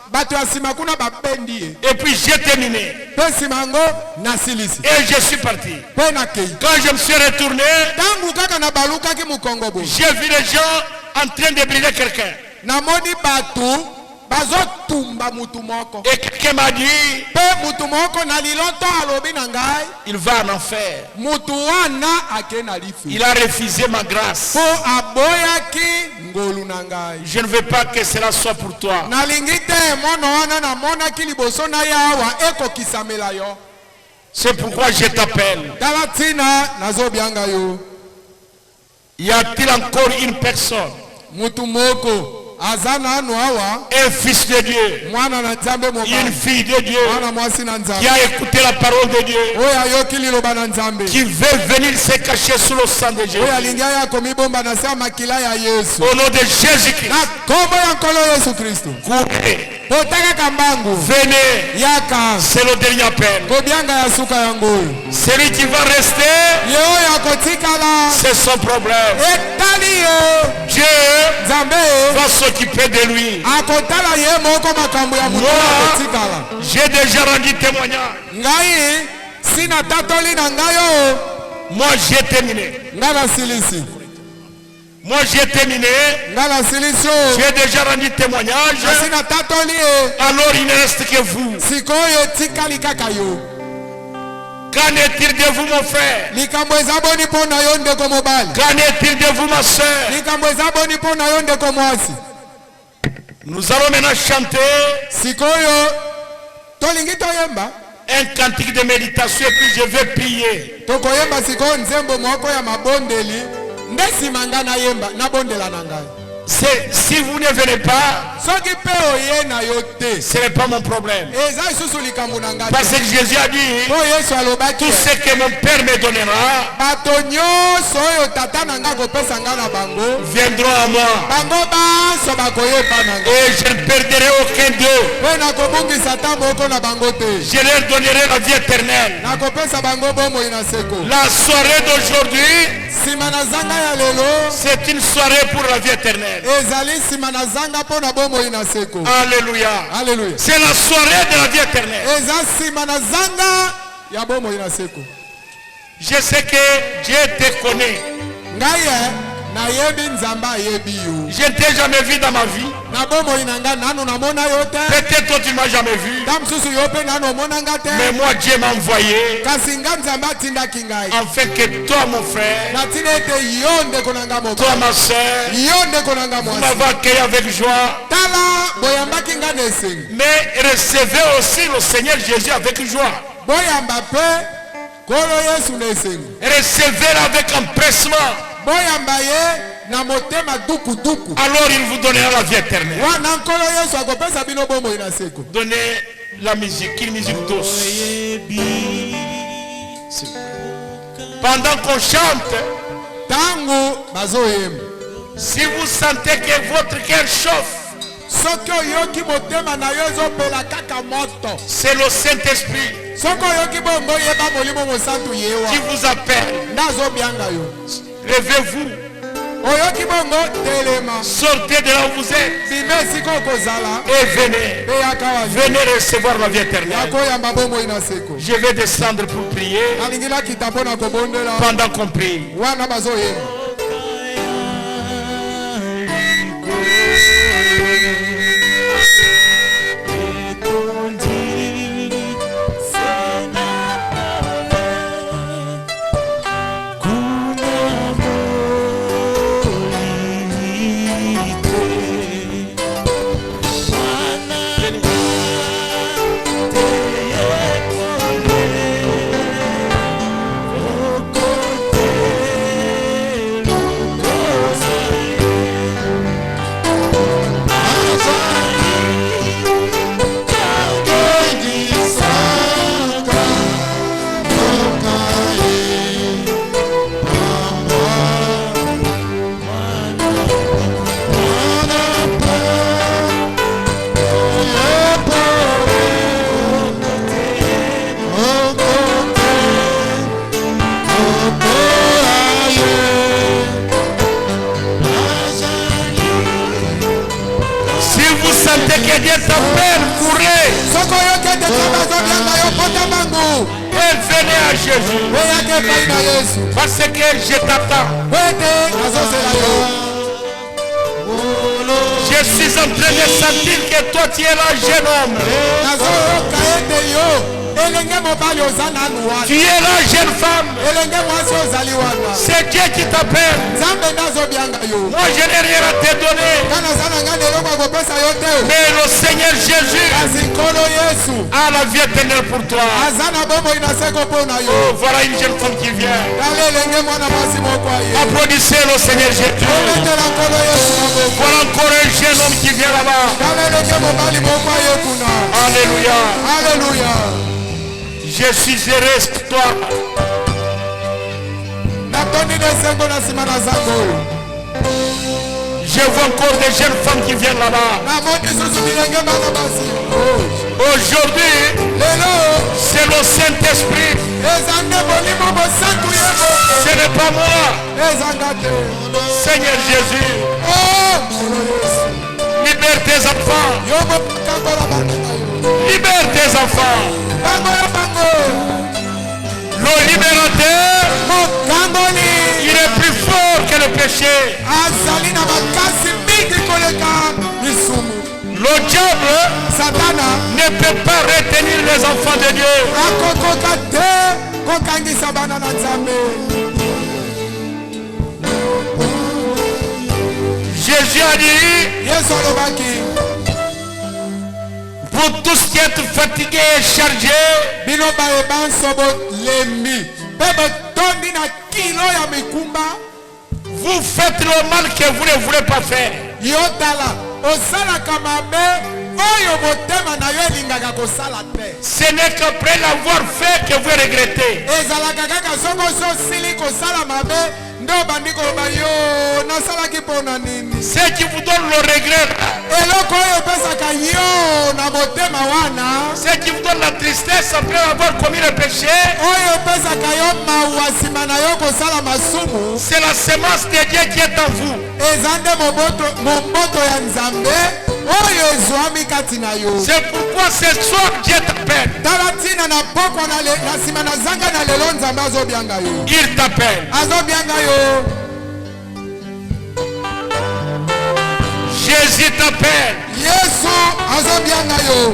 bato ya nsima kuna babendi ye Et puis j'ai terminé. mpe nsima yango nasilisi Et je suis parti. mpe nakei Quand je me suis retourné, ntango kaka nabalukaki mokongo boye j'ai vu les gens en train de brûler quelqu'un. namoni bato bazotumba mutu moko Et quelqu'un m'a dit, mpe mutu moko na liloto alobi na ngai il va en enfer. mutu wana ake na lifi Il a refusé ma grâce. mpo aboyaki ngolu na ngai Je ne veux pas que cela soit pour toi. nalingi te emono wana namonaki liboso na ye awa ekokisamela yo C'est pourquoi je t'appelle. tala ntina nazobianga yo Y a-t-il encore une personne, mutu moko aza nanu awa un fils de Dieu, mwana na nzambe une mobali fille de Dieu, mwana mwasi na qui nzambe a écouté la parole de Dieu, oyo ayoki liloba na nzambe qui veut venir se cacher sous le sang de Jésus? oyo alingi aya komibomba na se ya makila ya yesu Au nom de Jésus-Christ, na kombo ya nkolo yesu kristo courez, otakaka mbangu venez. yaka C'est le dernier appel. kobianga ya suka yango oyo Celui qui va rester, ye oyo akotikala c'est son problème. etali yo Dieu nzambe va s'occuper de lui. akotala ye moko makambo ya moto akotikala J'ai déjà rendu témoignage. ngai sina tatoli na ngai oyo Moi, j'ai terminé. ngai nasilisi Moi, j'ai terminé. ngai nasilisi oyo J'ai déjà rendu témoignage. sina tatoli ye Alors, il ne reste que vous. sikoyo etikali kaka yo Qu'en est-il de vous, mon frère? likambo eza boni mpo na yo ndeko mobali Qu'en est-il de vous, ma soeur? likambo eza boni mpo na yo ndeko mwasi Nous allons maintenant chanter sikoyo tolingi toyemba un cantique de méditation et puis je vais prier. tokoyemba sikoyo nzembo moko ya mabondeli nde nsima ngai nayemba nabondela na ngai Si vous ne venez pas, soki mpe oye na yo te ce n'est pas mon problème. eza lisusu likambo na ngai Parce te que Jésus a dit, mpo yesu alobaki tout ce que mon Père me donnera bato nyonso oyo tata na ngai akopesa ngai na bango viendront à moi. bango banso bakoyeba na ngai Et je ne perdrai aucun d'eux. mpe nakobungisa ta moko na bango te Je leur donnerai la vie éternelle. nakopesa bango bomoi na seko La soirée d'aujourd'hui, nsima na zanga ya lelo c'est une soirée pour la vie éternelle. ezali nsima na zanga mpo na bomoi na seko Alléluia. alleluya C'est la soirée de la vie éternelle. eza nsima na zanga ya bomoi na seko Je sais que Dieu te connaît. ngai nayebi nzambe ayebi yo Je ne t'ai jamais vu dans ma vie. na bomoi na ngai nanu namona yo te Peut-être toi tu ne m'as jamais vu. ta mosusu yo mpe nanu omona nga te Mais moi Dieu m'a envoyé kasi nga nzambe atindaki ngai afin que toi mon frère, natina ete yo ndeko na nga toi mobali ma soeur, yo ndeko na nga vous mwasi m'avez accueilli avec joie. tala boyambaki nga na esengi Mais recevez aussi le Seigneur Jésus avec joie. boyamba mpe nkolo yesu na esengi Recevez-le avec empressement. boyamba ye na motema dukuduku Alors il vous donnera la vie éternelle. wana nkolo yesu akopesa bino bomoi na seko Donnez la musique, une musique douce. Pendant qu'on chante, ntango bazoyemba si vous sentez que votre cœur chauffe, soki oyoki motema na yo ezopela kaka moto c'est le Saint-Esprit soki oyoki bongo yeba molimo mosantu yewa qui vous appelle. nde azobianga yo Levez-vous, oyoki bongo telema sortez de là où vous êtes bima esika okozala et venez. mpe yaka wazi Venez recevoir la vie éternelle. yakoyamba bomoi na seko Je vais descendre pour prier nalingi nakita mpo na kobondela pendant qu'on prie. wana bazoyemba que Dieu t'appelle, courez Soko yokende kabazo bianga yokota mangu. et venez à Jésus. Oyake pai na Yesu. Parce que je t'attends. Wete azosela yo. Je suis en train de sentir que toi tu es là, jeune homme. Nazoyoka ete yo. Elenge mobali oza nanu wana. Tu es là, jeune femme. Elenge mwasi ozali wana. C'est Dieu qui t'appelle. Nzambe nazobianga yo. Moi je n'ai rien à te donner. Kana zana ngane eloko akopesa yo te. Mais le Seigneur Jésus Kasi nkolo Yesu. a la vie éternelle pour toi. Aza na bomoi na seko mpo na yo. Oh, voilà une jeune femme qui vient. Tala elenge mwana mwasi moko aye. Applaudissez le Seigneur Jésus. Obetela nkolo Yesu maboko. Voilà encore un jeune homme qui vient là-bas. Tala elenge mobali moko aye kuna. Alléluia. Alléluia. Je suis heureux pour toi. Natoni na esengo na nsima na zango. Je vois encore des jeunes femmes qui viennent là-bas. Namoni susu bilenge bana basi. Aujourd'hui, Lelo c'est le Saint-Esprit. eza nde bolimo bosantu yebo. Ce n'est pas moi. Ezanga te. Seigneur Jésus, Oh, nkolo Yesu. libère tes enfants. Yo mokangola bana na yo. Libère tes enfants. Bango ya bango. Le libérateur, Mokangoli. il est plus fort que le péché. Azali na makasi mingi koleka lisumu. Le diable Satana ne peut pas retenir les enfants de Dieu. akokoka te kokangisa bana na Nzambe. Jésus a dit, Yesu alobaki pour tous qui êtes fatigués et chargés, bino bayeba nso bolembi mpe botondi na kilo ya mikumba. vous faites le mal que vous ne voulez pas faire. Yo tala osalaka mabe oyo motema na yo elingaka kosala te. Ce n'est qu'après l'avoir fait que vous regrettez. Ezalaka kaka soko osi osili kosala mabe nde obandi koloba yo nasalaki mpo na nini. Ce qui vous donne le regret, Eloko oyo epesaka yo na motema wana ce qui vous donne la tristesse après avoir commis le péché, oyo epesaka yo mawa nsima na yo kosala masumu c'est la semence de Dieu qui est en vous. eza nde momboto ya Nzambe oyo ezwami kati na yo. C'est pourquoi ce soir Dieu t'appelle. tala ntina na pokwa na nsima na zanga na lelo Nzambe azobianga yo. Il t'appelle. Azobianga yo. Jésus t'appelle. Yesu azobianga yo.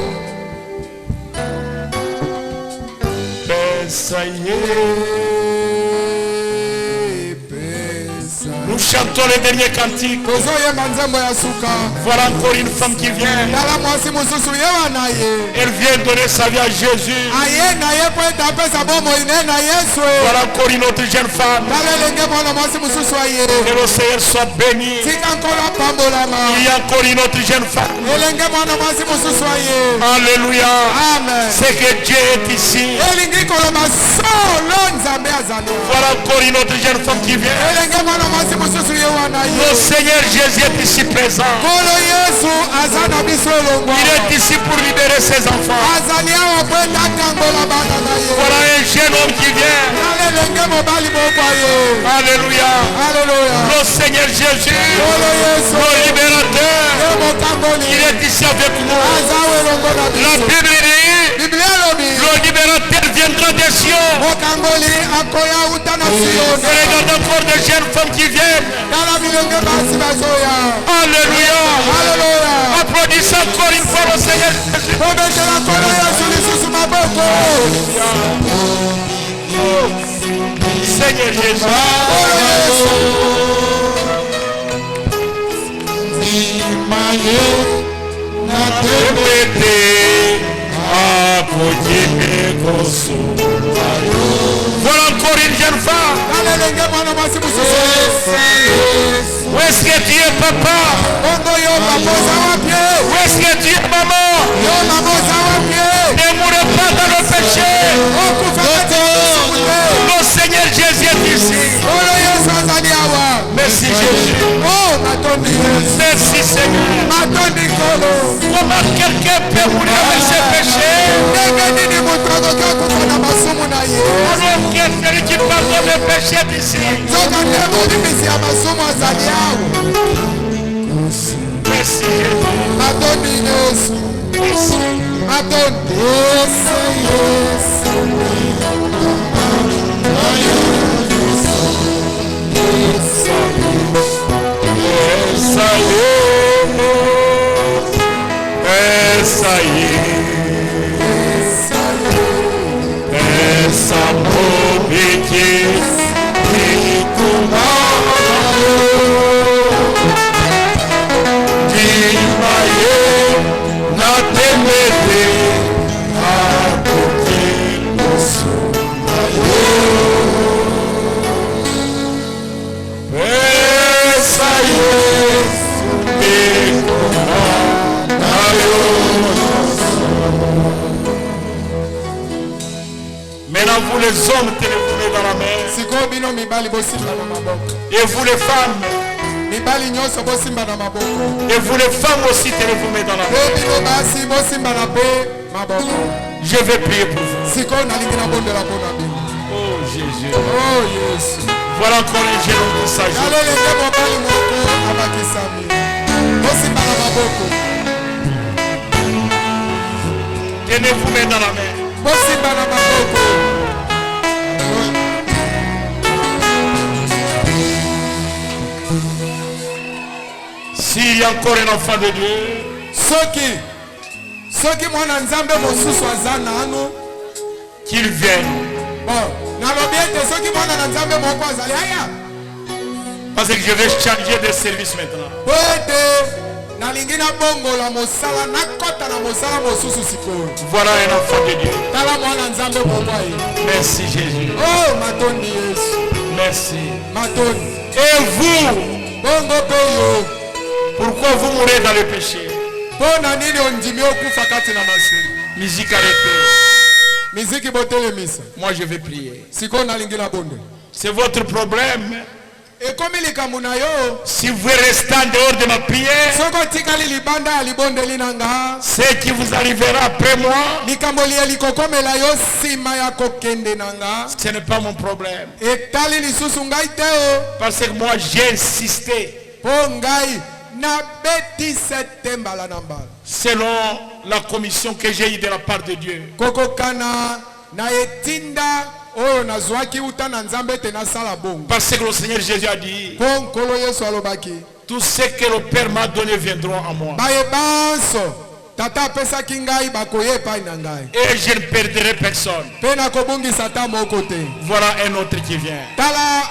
Ça y est. Nous chantons le dernier cantique. tozoyemba nzembo ya suka. Voilà encore une femme qui vient. tala mwasi mosusu yewa na ye. Elle vient donner sa vie à Jésus. aye na ye mpo ete apesa bomoi ne na Yesu. Voilà encore une autre jeune femme. tala elenge mwana mwasi mosusu aye. Que le Seigneur soit béni. tika nkolo apambolama. Il y a encore une autre jeune femme. elenge mwana mwasi mosusu aye. Alléluia. Amen. C'est que Dieu est ici. elingi koloba solo Nzambe azali. Voilà encore une autre jeune femme qui vient. elenge mwana mwasi mosusu ye wana Le ye. Seigneur Jésus est ici présent. nkolo Yesu aza na biso elongwa. Il est ici pour libérer ses enfants. azali awa mpo ete akangola bana na ye. Voilà un jeune homme qui vient. tala elenge mobali moko aye. Alléluia. Alleluya. Le Seigneur Jésus, nkolo Yesu le libérateur, ye mokangoli. il est ici avec nous. aza awa elongo na La biso. Bible dit, biblia elobi le libérateur viendra des cieux. mokangoli akoya uta na Je Siona. regarde encore des jeunes femmes qui viennent. tala bilenge basi bazoya. Alléluia. Alleluya. Applaudissez encore une fois le Seigneur Jésus. obetela nkolo Yesu lisusu maboko. Seigneur Jésus. nkolo Yesu. Voilà encore une jeune femme. tala elenge mwana mwasi mosusu. Où est-ce que tu es, papa? bongo yo maboza wapie. Où est-ce que tu es, maman? yo maboza wapie. Ne mourrez pas dans le péché. okufa kati ya lisumu te. Le Seigneur Jésus est ici. nkolo Yesu azali awa. Merci Jésus. oh matondi Yesu. Merci Seigneur. matondi nkolo. Comment quelqu'un peut mourir avec ses péchés ndenge nini moto akoki okufa na masumu na ye. alors que celui qui pardonne le péché est ici? nzoka nde molimisi ya masumu azali awa. Merci Jésus. Matoni Yesu. Merci. Matoni Yesu. Maintenant vous les hommes, tenez-vous dans la main. Siko bino mibali bosimba na maboko. Et vous les femmes. Mibali nyonso bosimba na maboko. Et vous les femmes aussi, tenez-vous dans la main. Bino basi bosimba na pe maboko. Je vais prier pour vous. Siko nalingi na bonde la bona bino. Oh Jésus. Oh Yesu. Voilà encore un jeune homme qui s'agit. Nalelenge mobali moko abakisami. Bosimba na maboko. Tenez-vous dans la main. Bosimba na maboko. S'il y a encore un enfant de Dieu, soki mwana nzambe mosusu aza nano qu'il vienne. bon nalobi ete soki mwana na nzambe moko azali aya Parce que je vais changer de service maintenant. po ete nalingi nabongola mosala nakota na mosala mosusu sikoyo. Voilà un enfant de Dieu. Tala mwana nzambe moko aye. Merci Jésus. Oh matondi Yesu. Merci. Matondi. Et vous, Bongo pe yo. pourquoi vous mourrez dans le péché? Pona nini ondimi okufa kati na masuri. Musique arrêtée. Miziki botelemisa. Moi je vais prier. Siko nalingi na bonde. C'est votre problème. Ekomi likambo na yo. Si vous restez en dehors de ma prière, Soko tikali libanda ya libondeli nanga. ce qui vous arrivera après moi, Likambo liye likokomela yo sima ya kokende nanga. ce n'est pas mon problème. Etali lisusu ngai te o. Parce que moi j'ai insisté Po ngai na beti setembala na mbala. selon la commission que j'ai eue de la part de Dieu. Kokokana na etinda oyo nazwaki uta na nzambe te nasala bongo. Parce que le Seigneur Jésus a dit, Po nkolo Yesu alobaki. tout ce que le Père m'a donné viendront à moi. Bayebanso tata apesaki ngai bakoye epai na ngai. Et je ne perdrai personne. Mpe nakobungisa ata moko te. Voilà un autre qui vient. Tala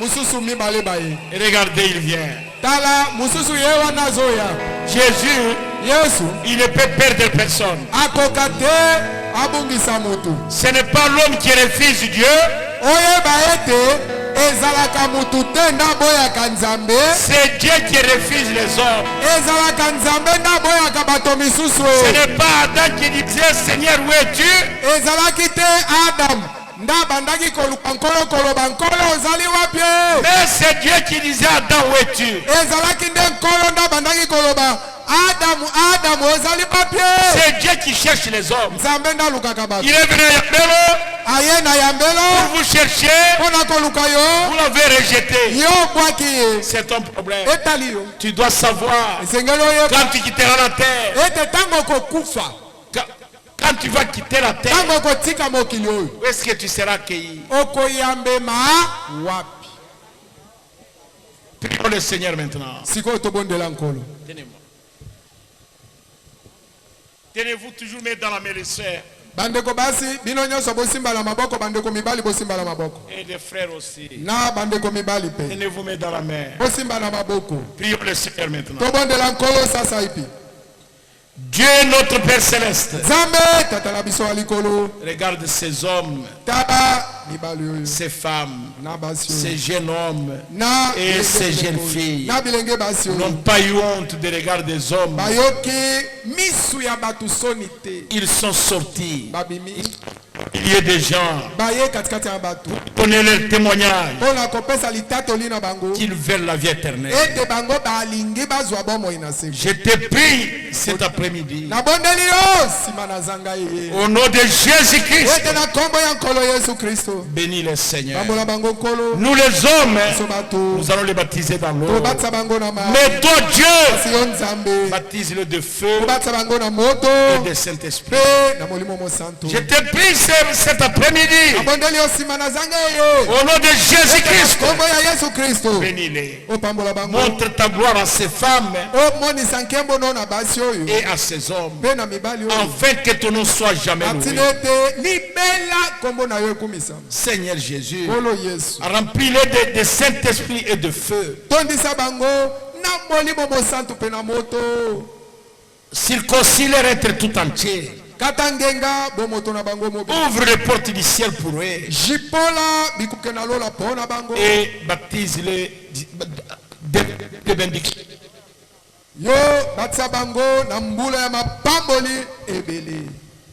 mususu mibale baye. Et regardez, il vient. Tala mususu ye wana azoya. Jésus, Yesu il ne peut perdre personne. akoka te abungisa mutu. Ce n'est pas l'homme qui refuse Dieu, Oyeba ete ezalaka mutu te ndaboyaka nzambe. c'est Dieu qui refuse les hommes. Ezalaka nzambe ndaboyaka bato misusu. Ce n'est pas Adam qui disait, Seigneur, où es-tu? Ezalaki te Adam nda bandaki koluka nkolo koloba nkolo ozali wapi? Mais c'est Dieu qui disait, Adam, où es-tu? Ezalaki nde nkolo nda bandaki koloba Adamu ozali wapi? C'est Dieu qui cherche les hommes. Nzambe ndalukaka bato. Il est venu à Yambelo Aye na yambelo pour vous chercher, mpona koluka vous yo. l'avez rejeté. Yo bwaki ye. C'est ton problème. Etali yo. Tu dois savoir, Esengeli oyeba quand tu quitteras la terre, ete tango kokufa quand tu vas quitter la terre, tango kotika mokili oyo où est-ce que tu seras accueilli? okoyambema wapi? Prions le Seigneur maintenant. Sikoyo tobondela nkolo. Tenez-moi. Tenez-vous toujours mettre dans la main les sœurs Bandeko basi bino nyonso bosimbala maboko, bandeko mibali bosimbala maboko. et les frères aussi. Na bandeko mibali pe Tenez-vous mettre dans la main. bosimbala maboko. Prions le Seigneur maintenant. Tobondela nkolo sasa ipi. Dieu notre Père Céleste, Nzambe tata na biso ya likolo. regarde ces hommes, Taba mibali oyo. ces femmes, Na basi ces oyo. jeunes hommes Na et bilenge ces jeunes oyo. filles Na bilenge basi oyo. n'ont pas eu honte de regarder des hommes. Bayoki misu ya batu soni te. Ils sont sortis Babimi milieu de gens, baye katikati ya bato donner leur témoignage mpona kopesa litatoli na bango qu'ils veulent la vie éternelle. ete bango balingi bazwa bomoi na seko. Je te prie cet après-midi, nabondeli yo nsima na zanga ye au nom de Jésus-Christ, ete na nkombo ya nkolo yesu kristo bénis le Seigneur. bambola bango nkolo Nous les hommes, so bato nous allons les baptiser dans l'eau. tobatisa bango na ma Mais toi Dieu, kasi yo nzambe baptise-le de feu tobatisa bango na moto et de Saint-Esprit. mpe na molimo mosantu. Je te prie cet après-midi, nabondeli yo nsima na zanga ye au nom de Jésus-Christ, nkombo ya yesu kristo bénis-les. opambola bango Montre ta gloire à ces femmes omonisa nkembo no na basi oyo et à ces hommes, mpe na mibali oyo afin que ton nom soit jamais atina loué. ete libela nkombo na yo ekumisama. Seigneur Jésus, nkolo yesu remplis-les de Saint-Esprit et de feu. tondisa bango na molimo mosantu mpe na moto Circoncis leur être tout entier. kata ngenga bomoto na bango mobili Ouvre les portes du ciel pour eux jipola bikuke na lola mpo na bango et baptise-les de bénédiction. yo batisa bango na mbula ya mapamboli ebele.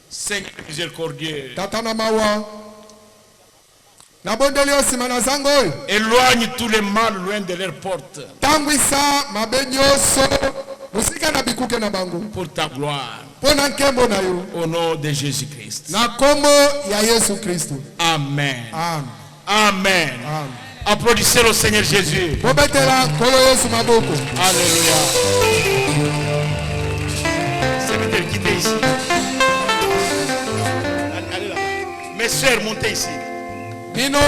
Seigneur miséricordieux, tata na mawa nabondeli yo nsima na zanga oyo éloigne tous les mal loin de leurs portes tambwisa mabe nyonso mosika na bikuke na bango pour ta gloire. mpo na nkembo na yo Au nom de Jésus-Christ. na nkombo ya yesu kristo Amen. amen. Amen. Amen. Applaudissez le Seigneur Jésus. bobetela nkolo yesu maboko. Alléluia. Serviteur, quittez ici. Allez là. Mes soeurs, montez ici. bino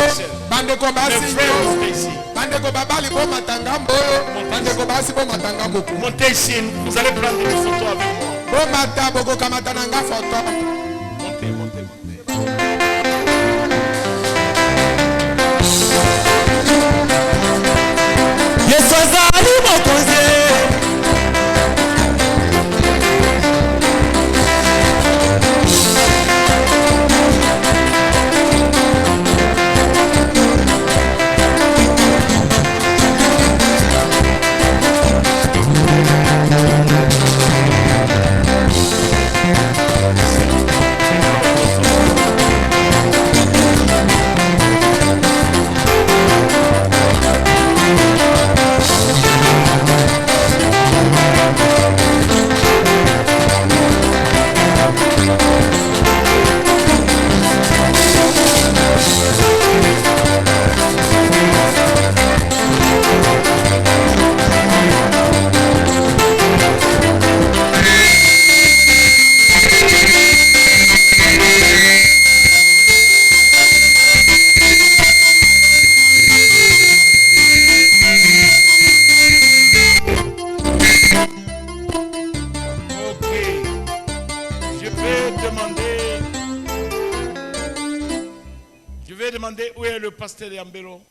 bandeko Mes basi frères, montez ici. bandeko babali bomata mbolo bandeko basi bomata ngamboko Montez ici. Vous allez prendre une photo avec moi. bomata bokokamata na nga foto. Montez, montez, montez. yesu azali mokonzi Où est le pasteur de Yambelo?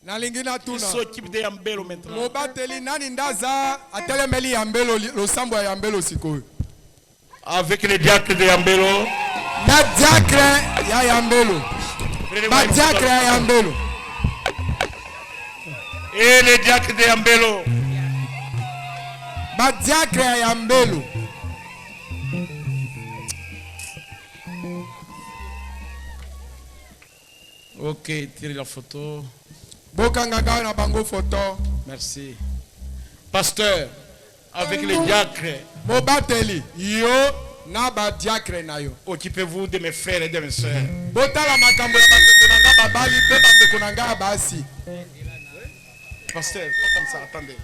nalingi Qui natuna s'occupe de Yambelo maintenant? mobateli nani ndaza atelemeli yambelo losambo ya yambelo sikoyo Avec les diacres de Yambelo. na diacre ya yambelo Prenez-moi une badiacre photo. ya yambelo Et les diacres de Yambelo. badiacre ya yambelo Ok, tirez la photo. bokanga ngai na bango foto. Merci. Pasteur, avec les diacres, mobateli yo na badiacre na yo occupez-vous de mes frères et de mes soeurs. botala makambo ya bandeko na nga babali mpe bandeko na nga basi. Pasteur, pas comme ça, attendez.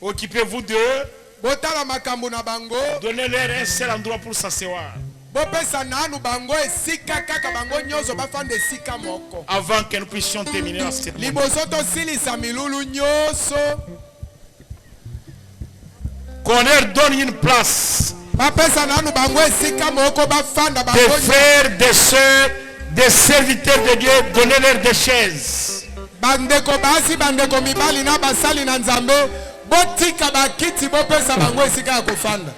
Occupez-vous d'eux, botala makambo na bango donnez-leur un seul endroit pour s'asseoir. bopesa nanu bango esika kaka bango nyonso bafanda esika moko Avant que nous puissions terminer la cérémonie. liboso tosilisa milulu nyonso Qu'on leur donne une place. bapesa nanu bango esika moko bafanda Des bango frères, des soeurs, des serviteurs de Dieu, donnez-leur des chaises. bandeko basi bandeko mibali na basali na nzambe botika bakiti bopesa bango esika ya kofanda.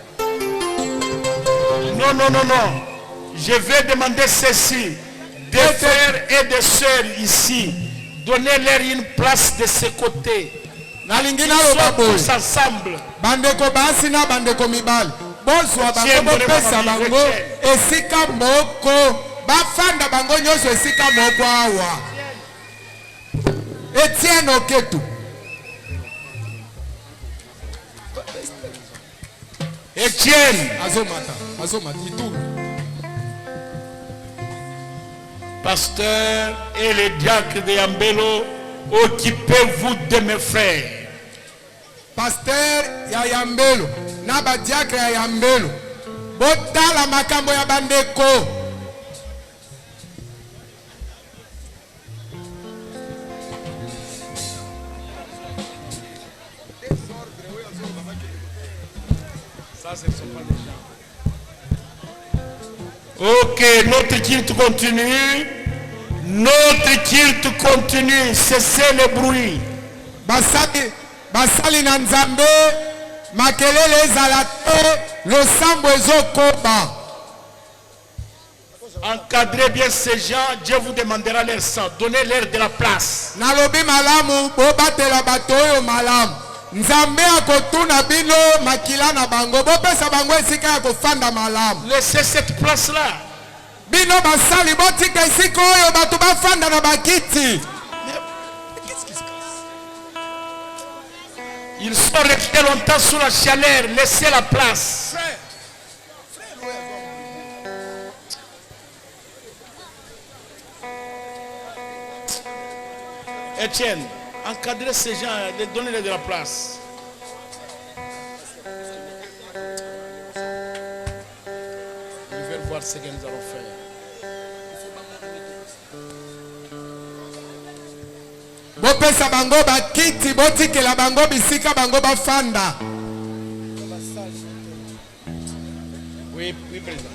Non, non, non, non. Je vais demander ceci. Des frères et des sœurs ici. Donnez-leur une place de ce côté. nalingi Ils naloba sont boye tous ensemble. bandeko basi na bandeko mibali bozwa Tiens, bango bopesa donnez-moi ma bango vie, esika moko bafanda bango nyonso esika moko awa. Etienne Oketu. Etienne azomata itulu. Pasteur et les diacres de Yambelo, occupez-vous de mes frères. Pasteur ya Yambelo na ba diacre ya Yambelo, botala makambo ya bandeko. Ok, notre culte continue. Notre culte continue. Cessez le bruit. Basali na Nzambe, makelele ezala te, losambo ezokoba. Encadrez bien ces gens, Dieu vous demandera leur sang. Donnez-leur de la place. Nalobi malamu, bobatela bato oyo malamu. Nzambe akotuna bino makila na bango, bopesa bango esika ya kofanda malamu. Laissez cette place-là. Bino basali botika esika oyo bato bafanda na bakiti. Qu'est-ce qui se passe? Ils sont restés longtemps sous la chaleur. Laissez la place. Etienne, encadrez ces gens, donnez-les de la place. Ils veulent voir ce que nous allons faire. Bopesa bango bakiti, botikela bango bisika bango bafanda. Oui, président.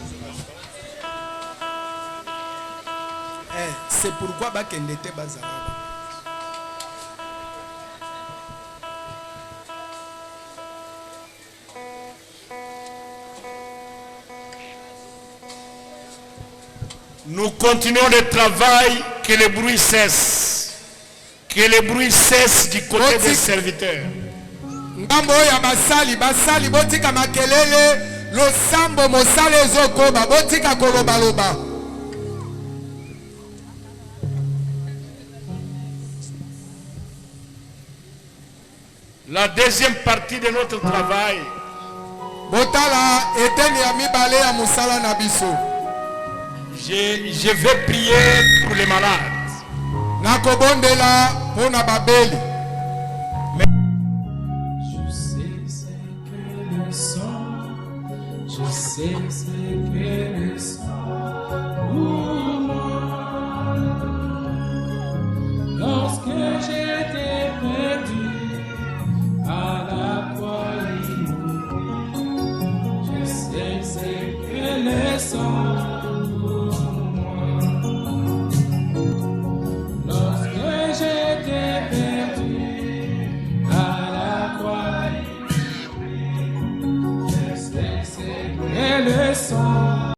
C'est pourquoi bakende te bazala. Nous continuons le travail, que le bruit cesse. Que le bruit cesse du côté des serviteurs. Ngambo ya basali botika makelele, losambo mosale ezokoba, botika koloba loba. La deuxième partie de notre travail, botala eteni ya mibale ya musala na biso. je vais prier pour les malades. Nakobondela pona babeli. Je sais ce que le sang, je sais ce que le sang pour moi. Lorsque j'étais perdu à la croix, je sais ce que le sang.